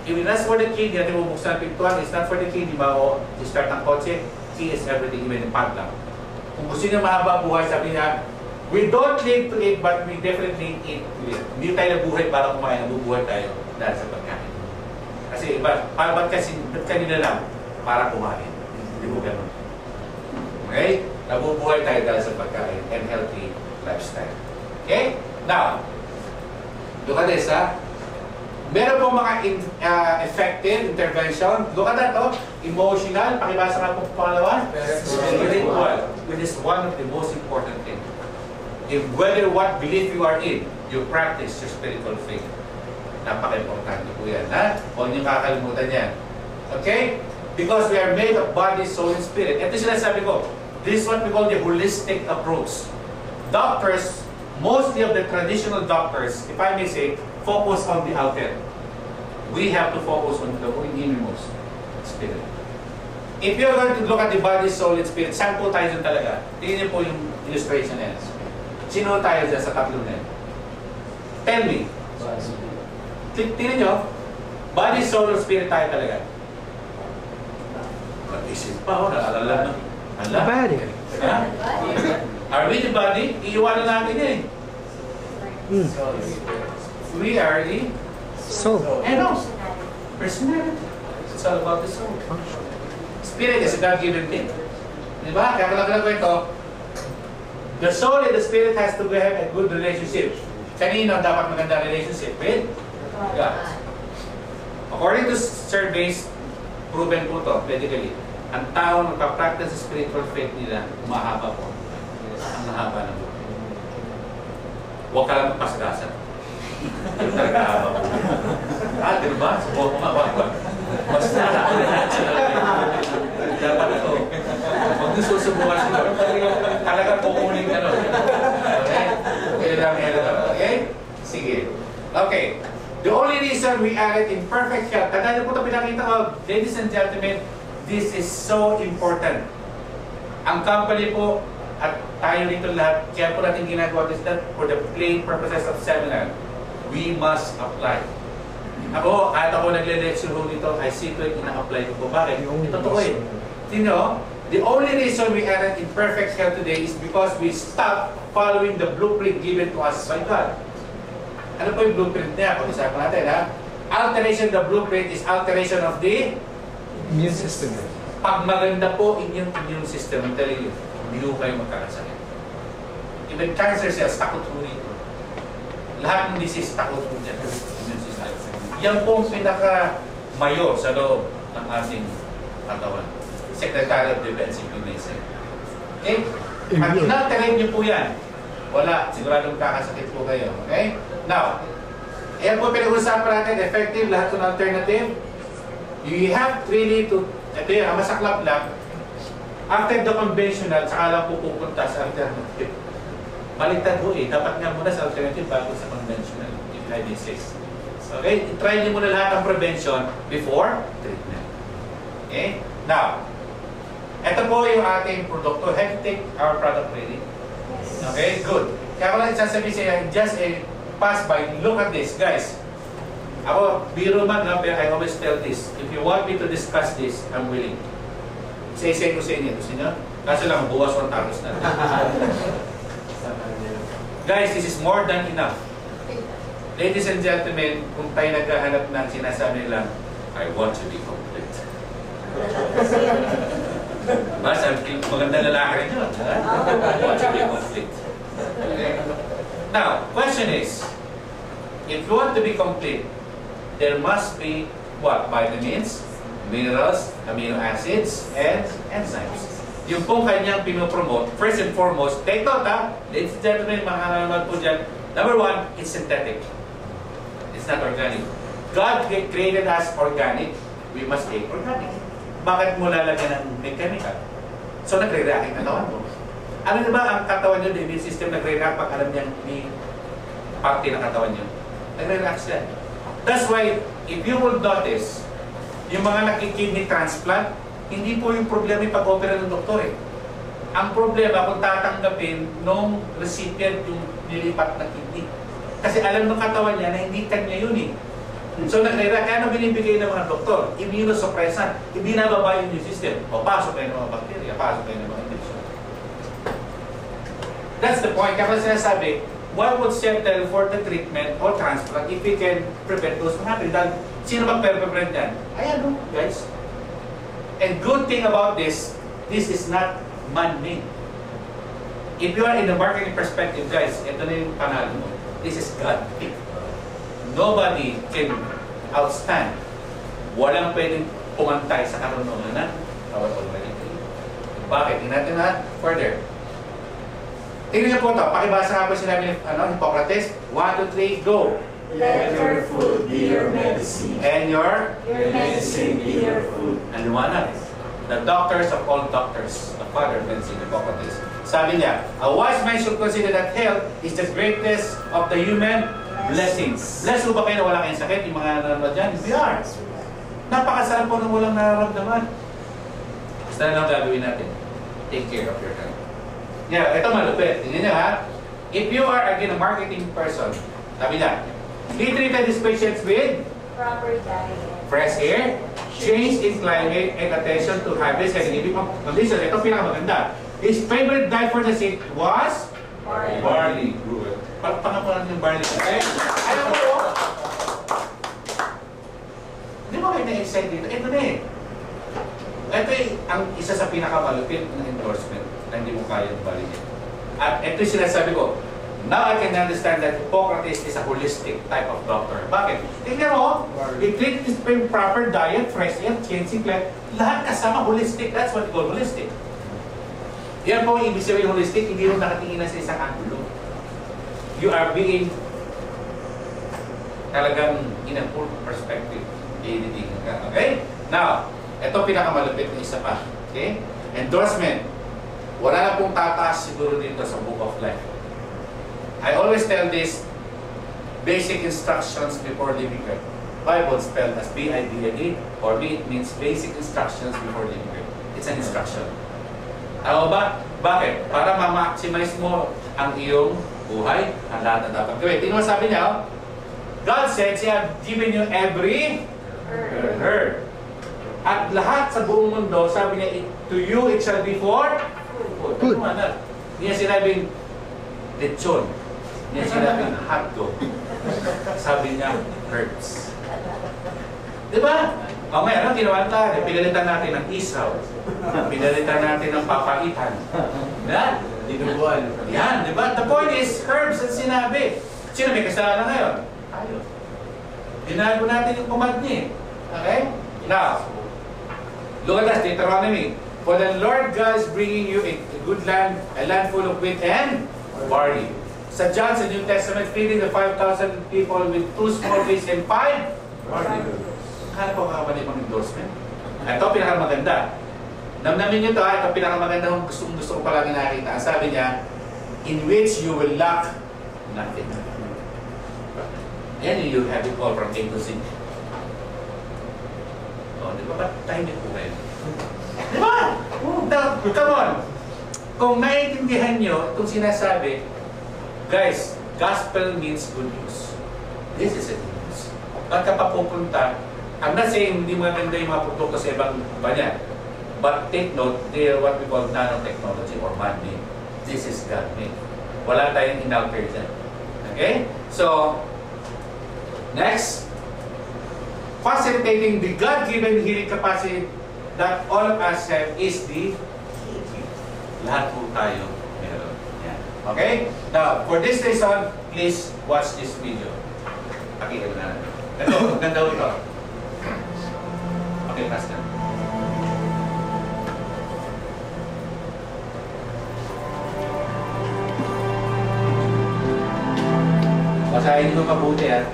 If that's for the key, hindi natin bubuksan ang pintuan. It's not for the key, di ba? O, start ng kotse, key is everything, even the padlock. Kung gusto niya mahaba buhay, sabi niya, we don't live to eat, but we definitely eat to live. Hindi tayo nabuhay para kumain, nabubuhay tayo dahil sa pagkain. Kasi iba, ba't kanina lang para kumain? Hindi mo ganun. Okay? Nabubuhay tayo dahil sa pagkain and healthy lifestyle. Okay? Now, look at this, ha? Meron po mga effective intervention. Look at that, oh. Emotional. Pakibasa nga po pangalawa. Spiritual. Which is one of the most important things. If whether what belief you are in, you practice your spiritual faith. Napaka-importante po yan, ha? Huwag niyo kakalimutan yan. Okay? Because we are made of body, soul, and spirit. Ito sila sabi ko. This is what we call the holistic approach. Doctors, mostly of the traditional doctors, if I may say, focus on the outer. We have to focus on the innermost spirit. If you're going to look at the body, soul, and spirit, saan po tayo dyan talaga? Tingnan niyo po yung illustration na yan. Sino tayo dyan sa tatlong na yan? Tell me. Tingnan niyo, body, soul, and spirit tayo talaga. Mag-isip pa, naalala na. Body. Are we the body? Iiwanan natin eh. We are the soul. No. Personality. It's all about the soul. Spirit is a God-given thing. Diba? Kaya kalaglag ko ito. The soul and the spirit has to have a good relationship. Kanino dapat maganda relationship? With God. According to surveys, proven po ito, medically. Ang tao nagpa-practice sa spiritual faith nila, umahaba po. Ang nahaba ng buhay. Huwag ka lang magpasagasan. Diba? Subukan ko nga. Mas dapat ito. Huwag nyo susubukan sila. Talagang kukunin ka nun. Okay? Sige. Okay. The only reason we added in perfect health, tanda niyo po ito pinakita ko, ladies and gentlemen, this is so important. Ang company po, at tayo dito lahat, kaya po natin ginagawa this that for the plain purposes of seminar. We must apply. Ako, kahit ako nagle-lecture ho dito, I see to it, ina-apply ko po. Bakit? Ito totoo eh. Tingnan, the only reason we aren't in perfect health today is because we stopped following the blueprint given to us by God. Ano po yung blueprint niya? Pag-isapan natin, ha? Alteration, the blueprint is alteration of the immune system. Pag maganda po inyong immune system, I'm telling you, hindi ko kayo magkakasakit. Even cancer cells, takot po rito. Lahat ng disease, takot po dyan. Yan po ang pinaka-mayor sa loob ng ating katawan. Secretary of Defense, if you may say. Okay? Pag inalterate niyo po yan, wala, siguradong kakasakit po kayo. Okay? Now, yan po pinag-usapan natin, effective, lahat ng alternative. You have really to, ito yan, masaklap lang, after the conventional, saka lang po pupunta sa alternative. Baliktad po eh, dapat nga muna sa alternative bago sa conventional, if I may say. Okay? Try niyo muna lahat ng prevention before treatment. Okay? Now, ito po yung ating produkto. Have you take our product ready? Okay? Good. Kaya ko lang sasabihin siya, just a pass by. Look at this, guys. Ako, biro man lang, pero I always tell this. If you want me to discuss this, I'm willing. Isa-isa ko sa inyo. Gusto nyo? Kaso lang, buwas 1 tapos na. Guys, this is more than enough. Ladies and gentlemen, kung tayo naghahanap ng sinasabi lang, I want to be complete. Mas, maganda lalaki rin yun. I want to be complete. Okay? Now, question is, if you want to be complete, there must be what? Vitamins, minerals, amino acids, and enzymes. Yung pong kanyang pinopromote, first and foremost, take note ha, ladies and gentlemen, mga nanonood po dyan, number 1, it's synthetic. It's not organic. God created us organic. We must take organic. Bakit mo lalagyan ng mechanical? So, nagre-react yung katawan mo. Ano na ba ang katawan nyo, the immune system nagre-react pag alam niya ni parte ng katawan nyo? Nagre-react siya. That's why, if you will notice, Yung mga nakikidney transplant, hindi po yung problema yung pag-opera ng doktor eh. Ang problema kung tatanggapin nung recipient yung nilipat na kidney. Kasi alam ng katawan niya na hindi kanya yun eh. So kaya ano binibigay ng mga doktor? Immunosuppressant. Ibinababa yung immune system. O pasok kayo ng mga bacteria, pasok kayo ng mga infection. That's the point. Kaya sinasabi, what would settle for the treatment or transplant if we can prevent those from happening? Dahil sino bang prevent yan? Ayan o, guys. And good thing about this is not man-made. If you are in the marketing perspective, guys, ito na yung panalo mo. This is God-picked. Nobody can outstand. Walang pwedeng pumantay sa karunungan na our Almighty. Bakit? Tingnan natin na further. Tingnan niyo po ito. Pakibasa nga po sinabi ni Hippocrates. 1, 2, 3, go! Let your food be your medicine. And your medicine be your food. And one, the doctors of all doctors, the father of medicine, Hippocrates. Sabi niya, a wise man should consider that health is the greatest of the human blessings. Bless mo ba kayo na wala kayong sakit? Yung mga nanonood dyan? We are. Napakasarap po nang walang nararamdaman. Basta na lang gagawin natin. Take care of your health. Yeah, ito malupit. Tingnan niya ha. If you are again a marketing person, sabi niya, he treated his patients with Proper diet. fresh air, change in climate, and attention to habits and living conditions. Ito pinakamaganda. His favorite diet for the sick was barley. Good. Pagpanapunan yung barley. Okay? Alam mo, hindi mo kayo na-excite dito. Ito na eh. Ito ang isa sa pinakamalupit na endorsement na hindi mo kaya balikin. At ito yung sinasabi ko, now I can understand that Hippocrates is a holistic type of doctor. Bakit? Tingnan mo, he treats this proper diet, fresh air, changing climate, lahat kasama holistic. That's what we call holistic. Yan po ang ibig sabihin holistic, hindi mo nakatingin na sa isang angulo. You are being talagang in a full perspective. Iinitingin ka. Okay? Now, ito pinakamalupit na isa pa. Okay? Endorsement. Wala na pong tataas siguro dito sa Book of Life. I always tell this basic instructions before leaving earth. Bible spelled as B-I-B-L-E or B, it means basic instructions before leaving earth. It's an instruction. Ano ba? Bakit? Para ma-maximize mo ang iyong buhay, ang lahat na dapat gawin. Tingnan mo sabi niya, God said, I have given you every herb. At lahat sa buong mundo, sabi niya, to you it shall be for food. Hindi niya sinabing lechon. Hindi niya sinabing hotdog. Sabi niya, herbs. Diba? O ngayon, anong ginawa natin? Pinalitan natin ng isaw. Pinalitan natin ng papaitan. Yan. Dinuguan. Yan, diba? The point is, herbs at sinabi. Sino may kasalanan ngayon? Tayo. Binago natin yung command niya. Okay? Now, look at that, Deuteronomy. For the Lord God is bringing you a good land, a land full of wheat and barley. Sa John, sa New Testament, feeding the 5,000 people with 2 small fish and 5 barley. Kaya po kakabali pang endorsement. Ito, pinakamaganda. Namnamin nyo ito, ito pinakamaganda kung gusto ko palagi nakita. Sabi niya, in which you will lack nothing. And you have it all from A to Z. O, di ba? Ba't tahimik po kayo? Di ba? Come on! Kung naiintindihan nyo itong sinasabi, guys, gospel means good news. This is a good news. Pagka papupunta, I'm not saying hindi maganda yung mga produkto sa ibang banyan. But take note, they are what we call nanotechnology or man-made. This is God-made. Wala tayong inalter dyan. Okay? So, next, facilitating the God-given healing capacity that all of us have is the key. Lahat po tayo meron. Yeah. Okay? Now, for this lesson, please watch this video. Pakita mo na. Ito, maganda ito. Okay, Pastor. Basahin mo mabuti ha.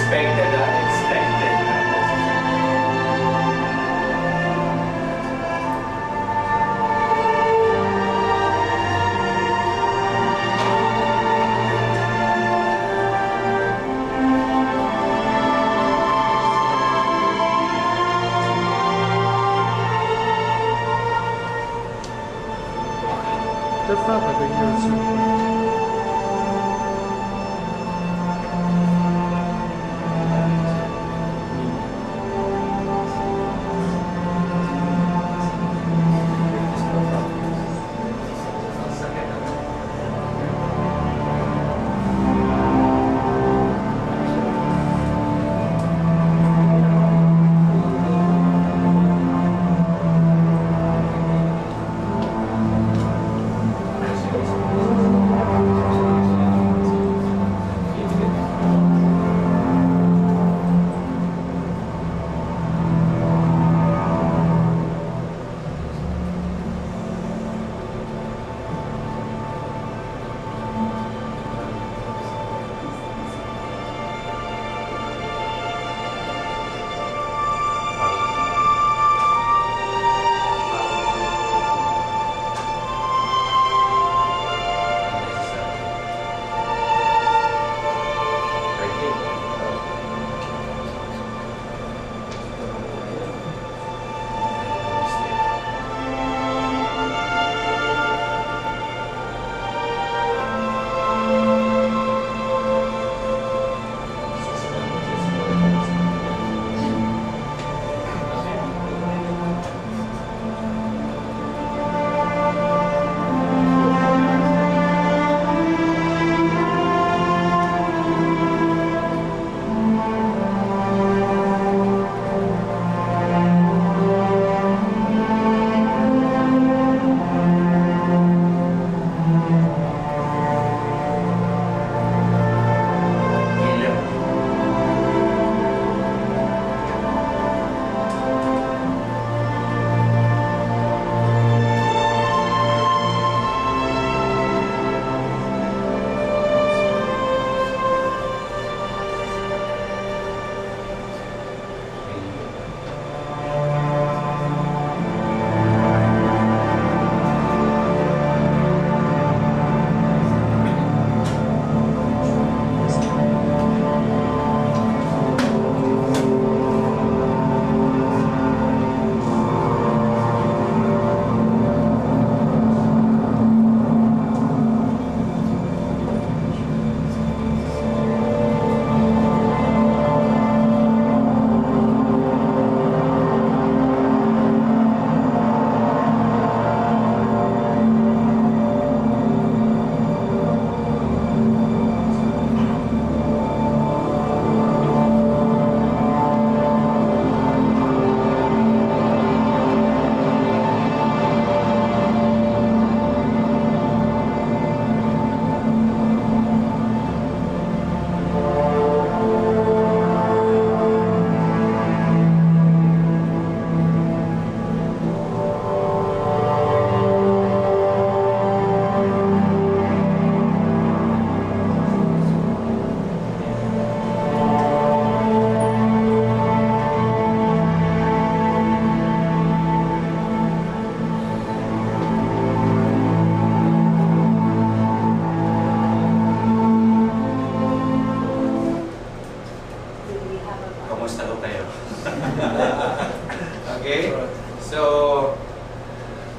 Expected, expected. They're probably here at some point.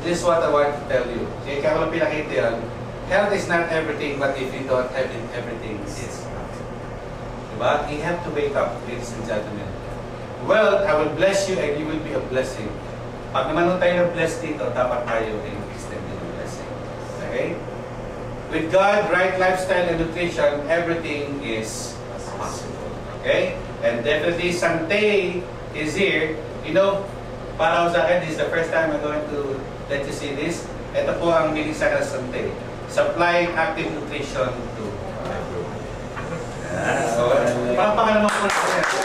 This is what I want to tell you. Kaya kaya ko lang pinakita yan. Health is not everything, but if you don't have everything, it's nothing. Diba? You have to wake up, ladies and gentlemen. Well, I will bless you and you will be a blessing. Pag naman nung tayo na-bless dito, dapat tayo extend din ang blessing. Okay? With God, right lifestyle and nutrition, everything is possible. Okay? And definitely, Sante is here. You know, para sa akin, this is the first time I'm going to let you see this. Ito po ang meaning sa Sante. Supplying active nutrition to everyone. So, papakan naman po natin.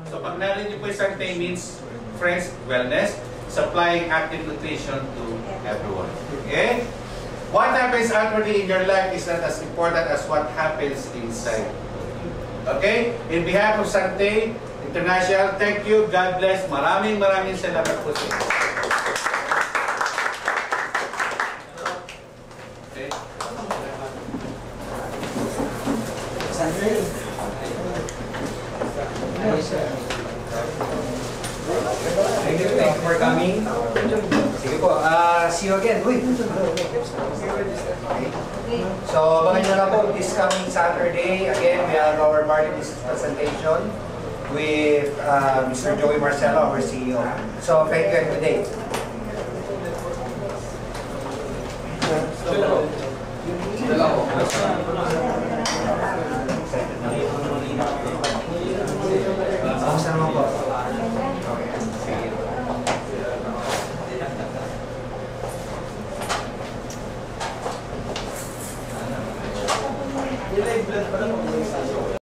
So, pag narinig niyo po yung Sante means friends, wellness, supplying active nutrition to everyone. Okay? what happens outwardly in your life is not as important as what happens inside. Okay? In behalf of Sante International, thank you. God bless. Maraming salamat po sa inyo. Okay? Sante. Thank you for coming. Sige po, see you again. Uy. So, abangan nyo na po this coming Saturday. Again, we have our party business presentation with Mr. Joey Marcelo, our CEO. So, thank you and good day. Dalawa.